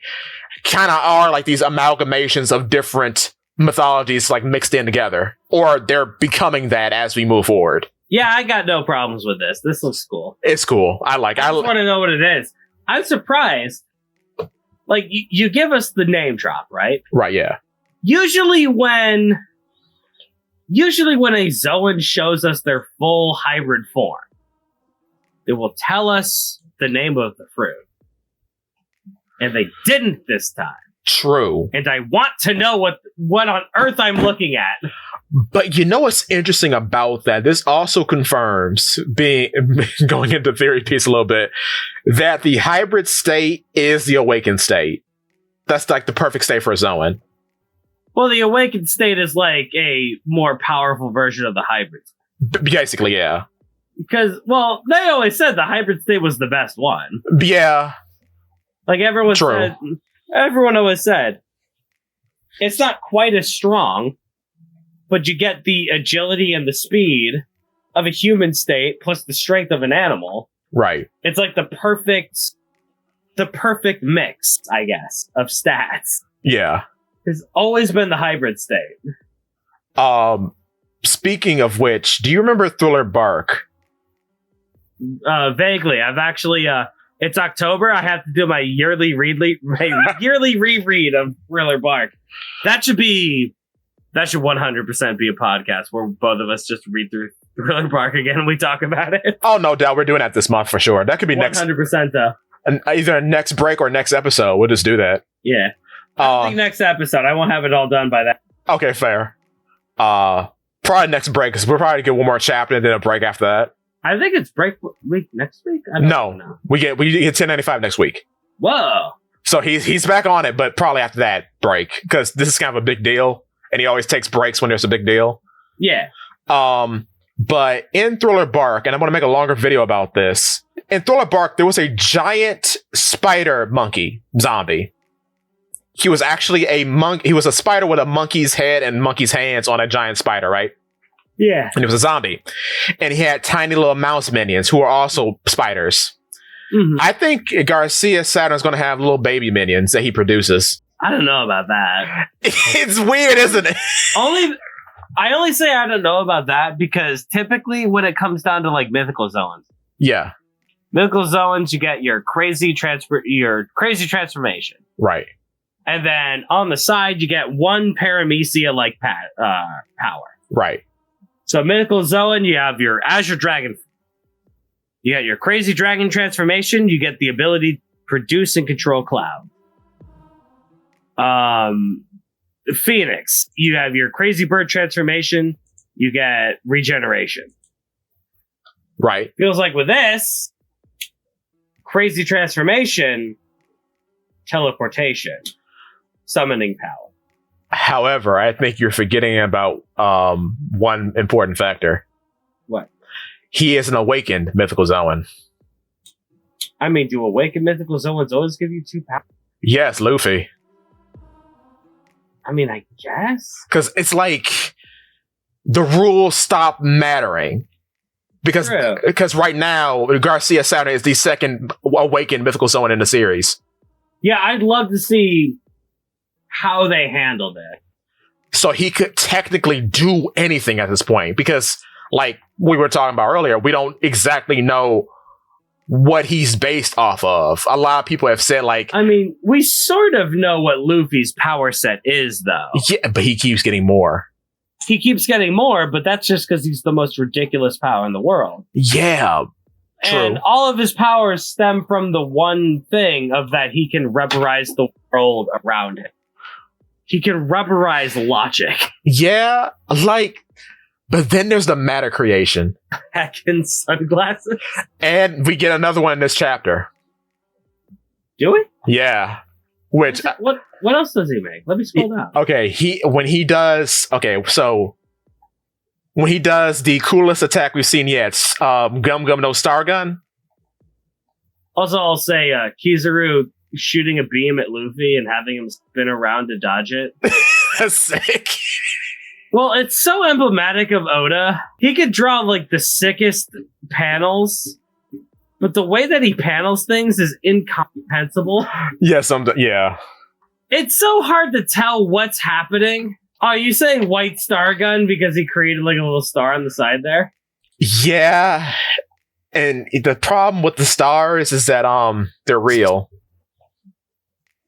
kind of are like these amalgamations of different mythologies, like, mixed in together. Or they're becoming that as we move forward. Yeah, I got no problems with this. This looks cool. It's cool. I just want to know what it is. I'm surprised. Like, you give us the name drop, right? Right, yeah. Usually when a Zoan shows us their full hybrid form, they will tell us the name of the fruit. And they didn't this time. True. And I want to know what on earth I'm looking at. But you know what's interesting about that? This also confirms, going into theory piece a little bit, that the hybrid state is the awakened state. That's like the perfect state for a Zoan. Well, the awakened state is like a more powerful version of the hybrid. Basically, yeah. Because, well, they always said the hybrid state was the best one. Yeah. Like everyone always said. It's not quite as strong, but you get the agility and the speed of a human state plus the strength of an animal. Right. It's like the perfect mix, I guess, of stats. Yeah. It's always been the hybrid state. Speaking of which, do you remember Thriller Bark? Vaguely. I've actually, it's October. I have to do my yearly reread of Thriller Bark. That should 100% be a podcast where both of us just read through Thriller Bark again and we talk about it. Oh, no doubt. We're doing that this month for sure. That could be 100% though. Either next break or next episode. We'll just do that. Yeah. I think next episode. I won't have it all done by then. Okay, fair. Probably next break, because we'll probably get one more chapter and then a break after that. I think it's break week next week. No, we get 1095 next week. Whoa! So he's back on it, but probably after that break, because this is kind of a big deal, and he always takes breaks when there's a big deal. Yeah. But in Thriller Bark, and I'm going to make a longer video about this. In Thriller Bark, there was a giant spider monkey zombie. He was actually a monk. He was a spider with a monkey's head and monkey's hands on a giant spider, right? Yeah. And he was a zombie. And he had tiny little mouse minions who are also spiders. Mm-hmm. I think Garcia Saturn's going to have little baby minions that he produces. I don't know about that. It's weird, isn't it? I only say I don't know about that because typically when it comes down to like mythical zones. Yeah. Mythical zones, you get your crazy transformation. Right. And then on the side, you get one paramecia-like power. Right. So mythical zone, you have your Azure Dragon. You got your crazy dragon transformation. You get the ability to produce and control cloud. Phoenix, you have your crazy bird transformation. You get regeneration. Right. Feels like with this, crazy transformation, teleportation, summoning power. However, I think you're forgetting about one important factor. What? He is an awakened mythical zoan. I mean, do awakened mythical zoans always give you 2 power? Yes, Luffy. I mean, I guess. Because it's like the rules stop mattering. Because right now, Garcia Saturn is the second awakened mythical zoan in the series. Yeah, I'd love to see how they handled it. So he could technically do anything at this point. Because, like we were talking about earlier, we don't exactly know what he's based off of. A lot of people have said, like... I mean, we sort of know what Luffy's power set is, though. Yeah, but he keeps getting more. He keeps getting more, but that's just because he's the most ridiculous power in the world. Yeah, true. And all of his powers stem from the one thing of that he can rubberize the world around him. He can rubberize logic. Yeah, like... But then there's the matter creation. Heckin' sunglasses. And we get another one in this chapter. Do we? Yeah. Which what else does he make? Let me scroll down. Okay, when he does the coolest attack we've seen yet, Gum Gum No Star Gun. Also, I'll say Kizaru shooting a beam at Luffy and having him spin around to dodge it. That's sick. Well, it's so emblematic of Oda. He could draw like the sickest panels, but the way that he panels things is incomprehensible. Yes, yeah. It's so hard to tell what's happening. Oh, are you saying White Star Gun because he created like a little star on the side there? Yeah. And the problem with the stars is that they're real.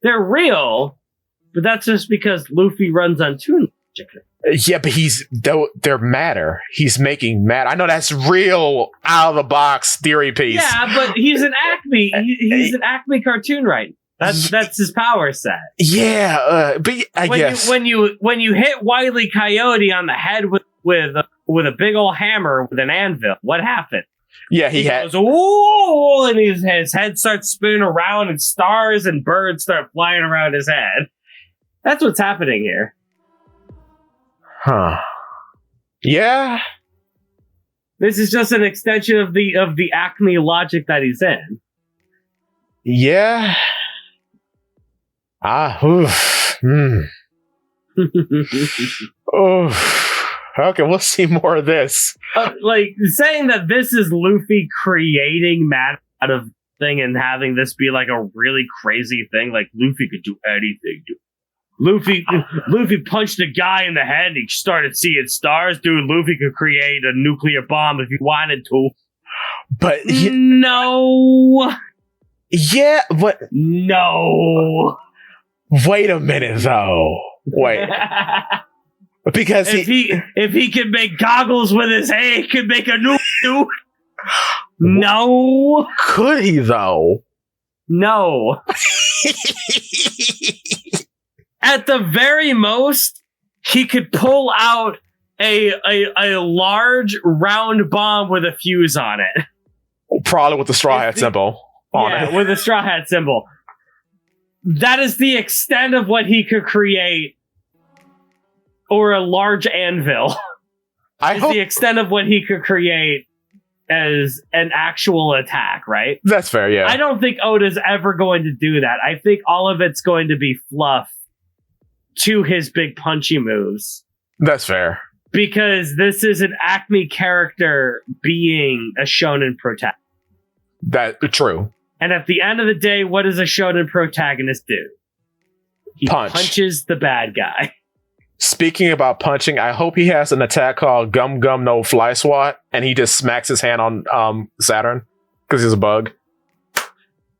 They're real, but that's just because Luffy runs on Toon Magic. Yeah, but they're matter. He's making matter. I know that's real out of the box theory piece. Yeah, but he's an Acme. He's an Acme cartoon, right? That's his power set. Yeah, but I guess when you hit Wile E. Coyote on the head with a big old hammer with an anvil, what happened? Yeah, he goes, "Whoa!" and his head starts spinning around, and stars and birds start flying around his head. That's what's happening here. Huh. Yeah. This is just an extension of the Acme logic that he's in. Yeah. Oh, okay, we'll see more of this. Like, saying that this is Luffy creating mad out of thing and having this be like a really crazy thing, like Luffy could do anything. Luffy punched a guy in the head and he started seeing stars. Dude, Luffy could create a nuclear bomb if he wanted to. But no. Yeah, but no. Wait a minute, though. Wait. Because if he could make goggles with his hair, he could make a new dude. No. Could he, though? No. At the very most, he could pull out a large round bomb with a fuse on it. Probably with the Straw Hat symbol on it. Yeah, with the Straw Hat symbol. That is the extent of what he could create. Or a large anvil. The extent of what he could create as an actual attack, right? That's fair, yeah. I don't think Oda's ever going to do that. I think all of it's going to be fluff to his big punchy moves. That's fair. Because this is an Acme character being a shonen protagonist. That's true. And at the end of the day, what does a shonen protagonist do? He punches the bad guy. Speaking about punching, I hope he has an attack called Gum Gum No Fly Swat, and he just smacks his hand on Saturn because he's a bug.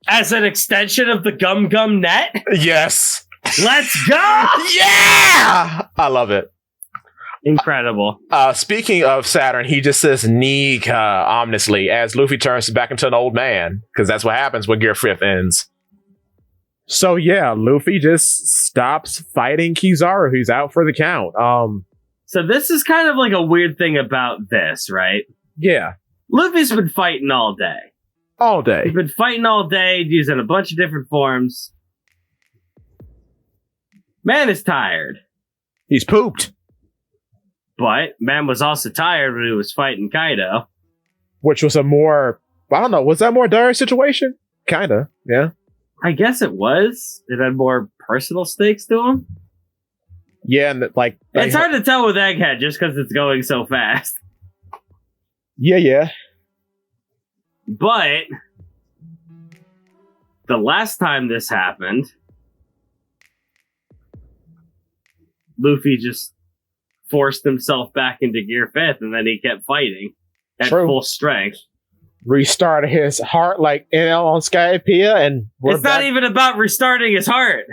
As an extension of the Gum Gum net? Yes. Let's go! Yeah! I love it. Incredible. Speaking of Saturn, he just says Nika ominously as Luffy turns back into an old man, because that's what happens when Gear 5th ends. So yeah, Luffy just stops fighting Kizaru. He's out for the count. So this is kind of like a weird thing about this, right? Yeah. Luffy's been fighting all day. All day. He's been fighting all day, using a bunch of different forms. Man is tired. He's pooped. But man was also tired when he was fighting Kaido. Which was a more, I don't know, was that a more dire situation? Kinda, yeah. I guess it was. It had more personal stakes to him. Yeah, and like... It's hard to tell with Egghead just because it's going so fast. Yeah. But the last time this happened, Luffy just forced himself back into Gear 5th and then he kept fighting at full strength. Restarted his heart like NL on Skypiea, and it's not even about restarting his heart.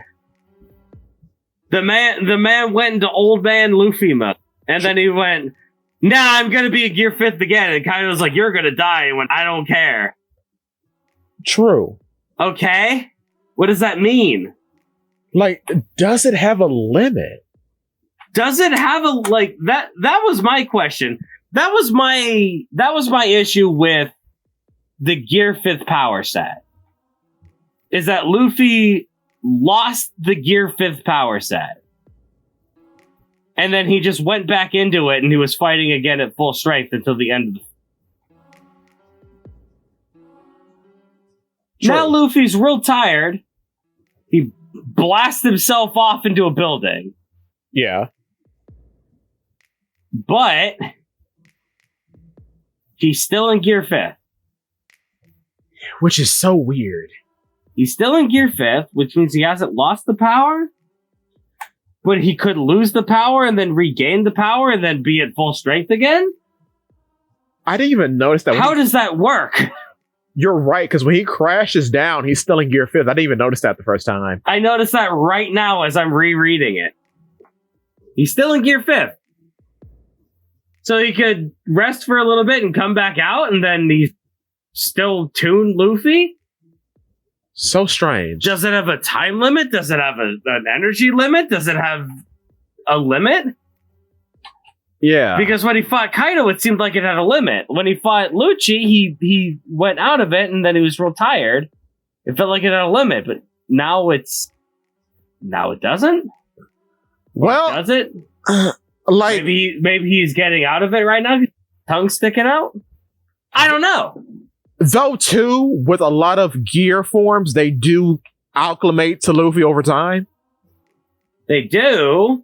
The man went into old man Luffy mode, and then he went, "Nah, I'm gonna be a Gear 5th again." And kind of was like, "You're gonna die," and went, "I don't care." True. Okay, what does that mean? Like, does it have a limit? Does it have a like that? That was my question. That was my issue with the Gear 5th power set. Is that Luffy lost the Gear 5th power set. And then he just went back into it and he was fighting again at full strength until the end of the... Now Luffy's real tired. He blasts himself off into a building. Yeah. But he's still in Gear 5th. Which is so weird. He's still in Gear 5th, which means he hasn't lost the power. But he could lose the power and then regain the power and then be at full strength again? I didn't even notice that. How does that work? You're right, because when he crashes down, he's still in Gear 5th. I didn't even notice that the first time. I noticed that right now as I'm rereading it. He's still in Gear 5th. So he could rest for a little bit and come back out, and then he's still Toon Luffy? So strange. Does it have a time limit? Does it have an energy limit? Does it have a limit? Yeah. Because when he fought Kaido, it seemed like it had a limit. When he fought Lucci, he went out of it, and then he was real tired. It felt like it had a limit, but now it doesn't? Well, or does it? Like maybe he's getting out of it right now. Tongue sticking out. I don't know. Though too, with a lot of gear forms, they do acclimate to Luffy over time. They do,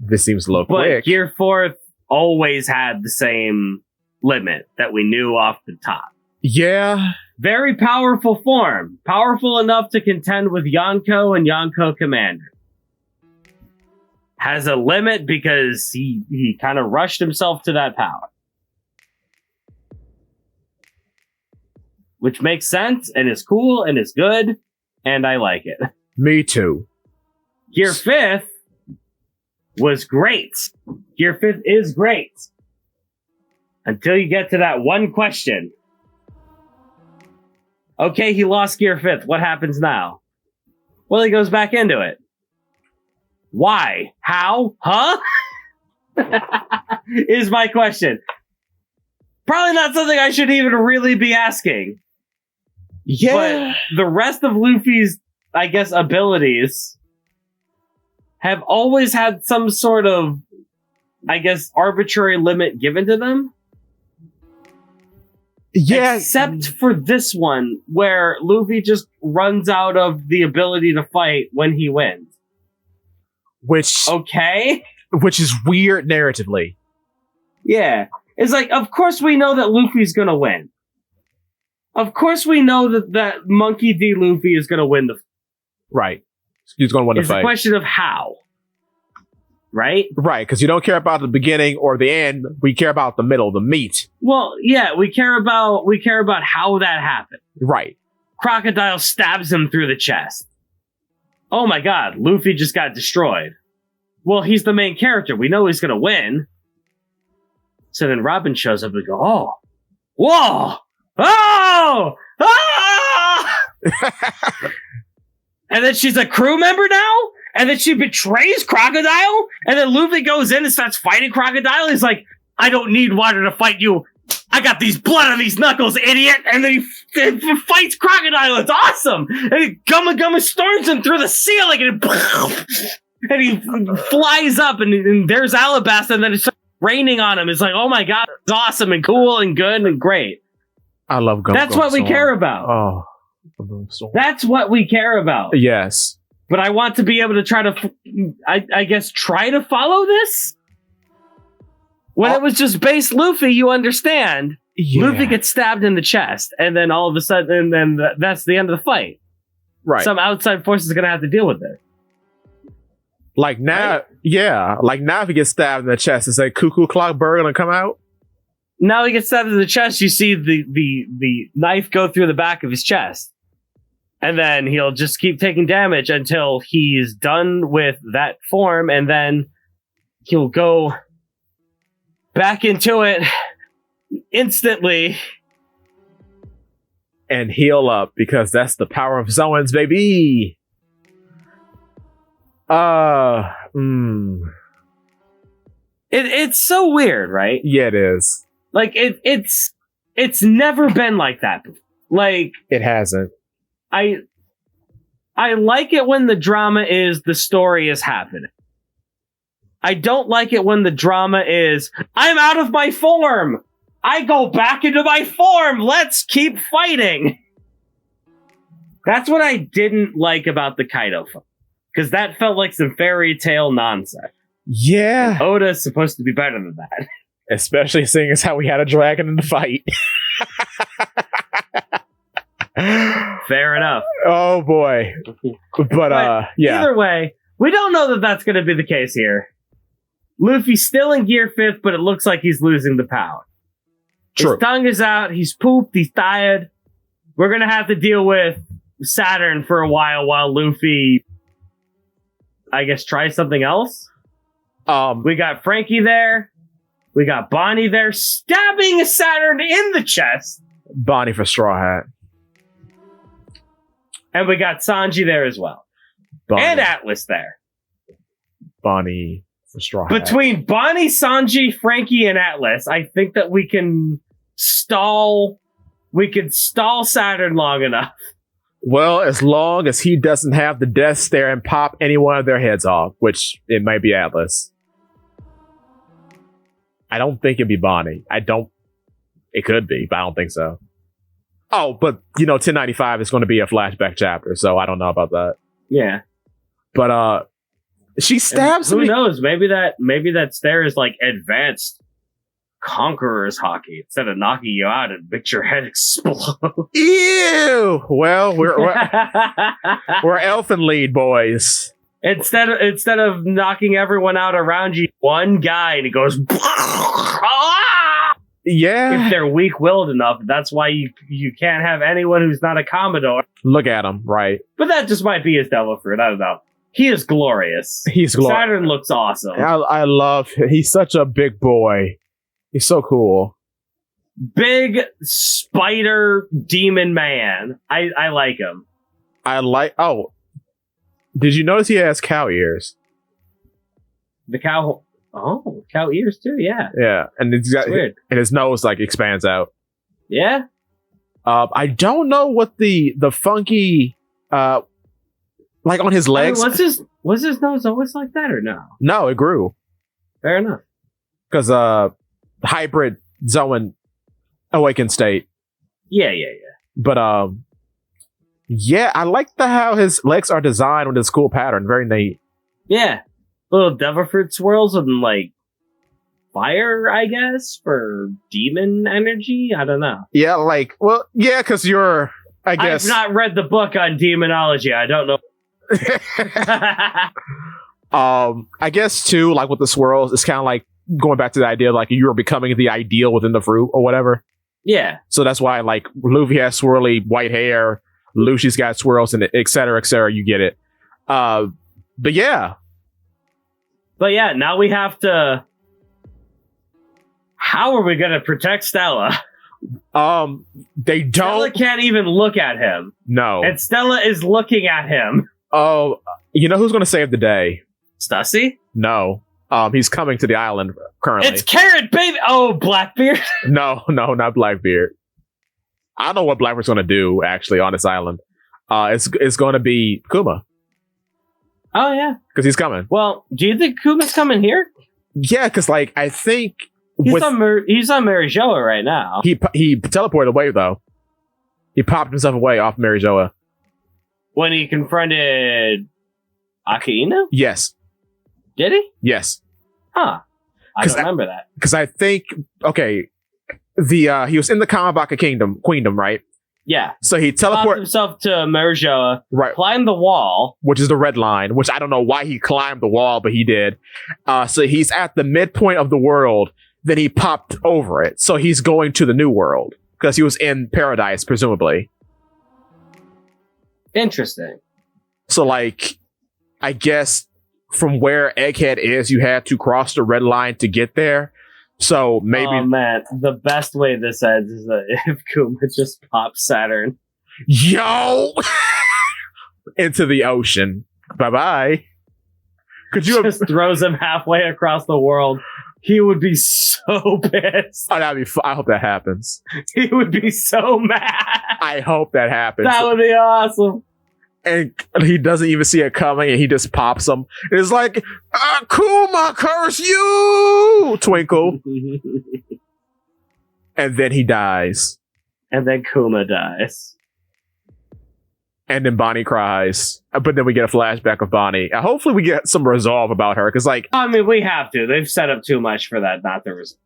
This seems a little quick. Gear 4 always had the same limit that we knew off the top. Yeah. Very powerful form. Powerful enough to contend with Yonko and Yonko Commander. Has a limit because he kind of rushed himself to that power. Which makes sense and is cool and is good, and I like it. Me too. Gear 5th was great. Gear 5th is great. Until you get to that one question. Okay, he lost Gear 5th. What happens now? Well, he goes back into it. Why? How? Huh? Is my question. Probably not something I should even really be asking. Yeah. But the rest of Luffy's, I guess, abilities have always had some sort of, I guess, arbitrary limit given to them. Yeah. Except for this one, where Luffy just runs out of the ability to fight when he wins. Which is weird narratively. Yeah. It's like, of course we know that Luffy's gonna win. Of course we know that Monkey D. Luffy is gonna win the fight. Right. He's gonna win the fight. It's a question of how. Right? Right, because you don't care about the beginning or the end. We care about the middle, the meat. Well, yeah, we care about how that happened. Right. Crocodile stabs him through the chest. Oh my god, Luffy just got destroyed. Well, he's the main character. We know he's gonna win. So then Robin shows up and go, oh, whoa, oh, ah! And then she's a crew member now? And then she betrays Crocodile? And then Luffy goes in and starts fighting Crocodile? He's like, I don't need water to fight you. I got these blood on these knuckles, idiot. And then he fights Crocodile. It's awesome. And he Gumma storms him through the ceiling. And he flies up. And there's Alabasta. And then it starts raining on him. It's like, oh my god, it's awesome and cool and good and great. I love Gumma. That's what we care about. Oh. That's what we care about. Yes. But I want to be able to try to, I guess, try to follow this? When it was just base Luffy, you understand. Yeah. Luffy gets stabbed in the chest, and then all of a sudden, and then that's the end of the fight. Right. Some outside force is going to have to deal with it. Like now, right? Yeah. Like now if he gets stabbed in the chest, is a cuckoo clock bird going to come out? Now he gets stabbed in the chest, you see the knife go through the back of his chest. And then he'll just keep taking damage until he's done with that form, and then he'll go back into it instantly. And heal up, because that's the power of Zoans, baby! It's so weird, right? Yeah, it is. Like, it's never been like that before. Like... It hasn't. I like it when the drama is the story is happening. I don't like it when the drama is, I'm out of my form! I go back into my form! Let's keep fighting! That's what I didn't like about the Kaido fight. Because that felt like some fairy tale nonsense. Yeah. And Oda's supposed to be better than that. Especially seeing as how we had a dragon in the fight. Fair enough. Oh boy. But yeah. Either way, we don't know that that's going to be the case here. Luffy's still in Gear 5th, but it looks like he's losing the power. True. His tongue is out, he's pooped, he's tired. We're going to have to deal with Saturn for a while Luffy, I guess, tries something else. We got Frankie there. We got Bonnie there stabbing Saturn in the chest. Bonnie for Straw Hat. And we got Sanji there as well. Bonnie. And Atlas there. Bonnie for Straw Hat. Between Bonnie, Sanji, Frankie, and Atlas, I think that we can stall Saturn long enough. Well, as long as he doesn't have the death stare and pop any one of their heads off, which it might be Atlas. I don't think it'd be Bonnie. It could be, but I don't think so. Oh, but, 1095 is going to be a flashback chapter, so I don't know about that. Yeah. But, She stabs me. Who knows? Maybe that stare is like advanced conqueror's hockey. Instead of knocking you out, it makes your head explode. Ew! Well, we're elfin lead boys. Instead of knocking everyone out around you, one guy and it goes. Yeah. If they're weak-willed enough, that's why you can't have anyone who's not a Commodore. Look at him, right? But that just might be his devil fruit. I don't know. He is glorious. He's glorious. Saturn looks awesome. I love him. He's such a big boy. He's so cool. Big spider demon man. I like him. Oh, did you notice he has cow ears? The cow. Oh, cow ears too. Yeah. Yeah, and it's got weird. And his nose like expands out. Yeah. I don't know what the funky like on his legs. Was his nose always like that or no? No, it grew. Fair enough. Because hybrid Zoan awakened state. Yeah. But yeah, I like how his legs are designed with this cool pattern. Very neat. Yeah. Little devil fruit swirls and like fire, I guess, for demon energy. I don't know. Yeah, because you're. I guess I've not read the book on demonology. I don't know. I guess too, like with the swirls, it's kind of like going back to the idea of like you're becoming the ideal within the fruit or whatever. Yeah. So that's why like Luffy has swirly white hair, Lucci's got swirls, and et cetera, et cetera. You get it. But yeah. But yeah, now we have to. How are we going to protect Stella? They don't. Stella can't even look at him. No. And Stella is looking at him. Oh, you know who's going to save the day? Stussy? No. He's coming to the island currently. It's Carrot Baby. Oh, Blackbeard. No, not Blackbeard. I don't know what Blackbeard's going to do actually on this island. It's going to be Kuma. Oh yeah, because he's coming. Well, do you think Kuma's coming here? Yeah, because like I think he's on Marijoa right now. He teleported away though. He popped himself away off Marijoa when he confronted Akainu. Yes. Did he? Yes. Huh. I don't remember that because I think he was in the Kamabaka Queendom, right? Yeah. So he teleported himself to Marijoa, right? Climbed the wall, which is the red line. Which I don't know why he climbed the wall, but he did. So he's at the midpoint of the world. Then he popped over it. So he's going to the new world because he was in paradise, presumably. Interesting. So, like, I guess from where Egghead is, you had to cross the red line to get there. So maybe. Oh man, the best way this ends is that if Kuma just pops Saturn, yo, into the ocean. Bye bye. Could you just throws him halfway across the world? He would be so pissed. Oh, that'd be. I hope that happens. He would be so mad. I hope that happens. That would be awesome. And he doesn't even see it coming, and he just pops him. It's like, Kuma, curse you, Twinkle. And then he dies. And then Kuma dies. And then Bonnie cries. But then we get a flashback of Bonnie. Hopefully we get some resolve about her, because like... I mean, we have to. They've set up too much for that not to resolve.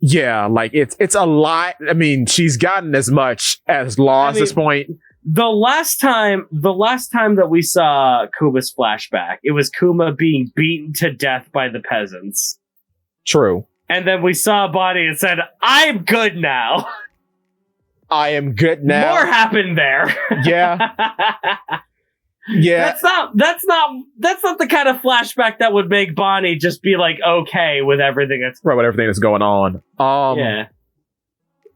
Yeah, like, it's a lot. I mean, she's gotten as much as Law at this point. The last time that we saw Kuma's flashback, it was Kuma being beaten to death by the peasants. True. And then we saw Bonnie and said, "I'm good now." I am good now. More happened there. Yeah. Yeah. That's not the kind of flashback that would make Bonnie just be like okay with everything that's right, with everything that's going on. Yeah.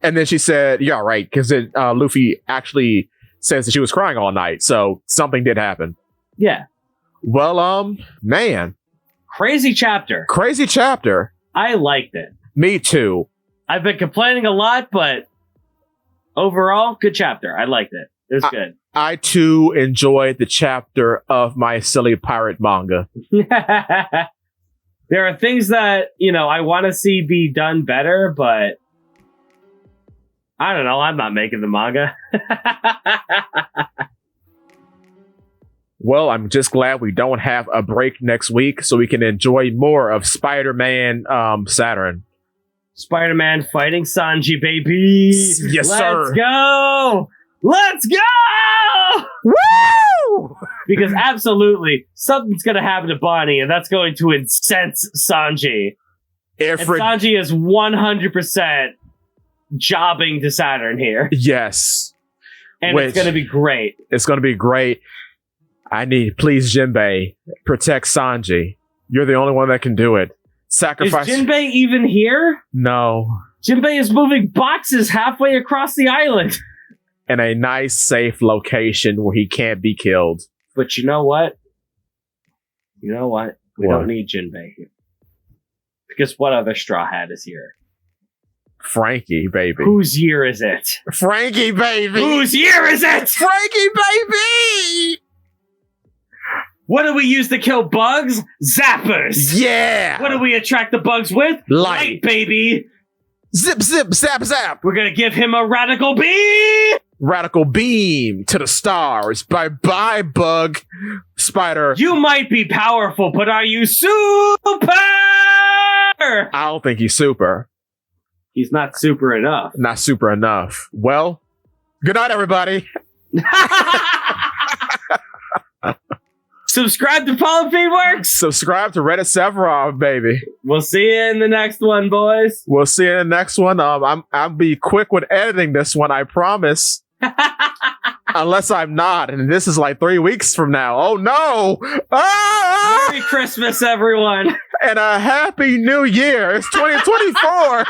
And then she said, "Yeah, right," because Luffy actually says that she was crying all night, so something did happen. Yeah. Well, man. Crazy chapter. I liked it. Me too. I've been complaining a lot, but overall, good chapter. I liked it. It was good. I too enjoyed the chapter of my silly pirate manga. There are things that, I want to see be done better, but I don't know. I'm not making the manga. Well, I'm just glad we don't have a break next week so we can enjoy more of Spider-Man Saturn. Spider-Man fighting Sanji, baby. Yes, sir. Let's go. Let's go. Woo! Because absolutely, something's going to happen to Bonnie, and that's going to incense Sanji. And Sanji is 100% jobbing to Saturn here. Yes. And it's going to be great. It's going to be great. Please, Jinbei, protect Sanji. You're the only one that can do it. Sacrifice. Is Jinbei even here? No. Jinbei is moving boxes halfway across the island. In a nice, safe location where he can't be killed. But you know what? We don't need Jinbei here. Because what other Straw Hat is here? Frankie, baby. Whose year is it? Frankie, baby. Whose year is it? Frankie, baby. What do we use to kill bugs? Zappers. Yeah. What do we attract the bugs with? Light, baby. Zip, zip, zap, zap. We're going to give him a radical beam. Radical beam to the stars. Bye-bye, bug. Spider. You might be powerful, but are you super? I don't think he's super. He's not super enough. Not super enough. Well, good night, everybody. Subscribe to Polyphene Works. Subscribe to Reddit Sephiroth, baby. We'll see you in the next one, boys. We'll see you in the next one. I'll be quick with editing this one, I promise. Unless I'm not, and this is like 3 weeks from now. Oh no! Ah! Merry Christmas, everyone. And a Happy New Year. It's 2024.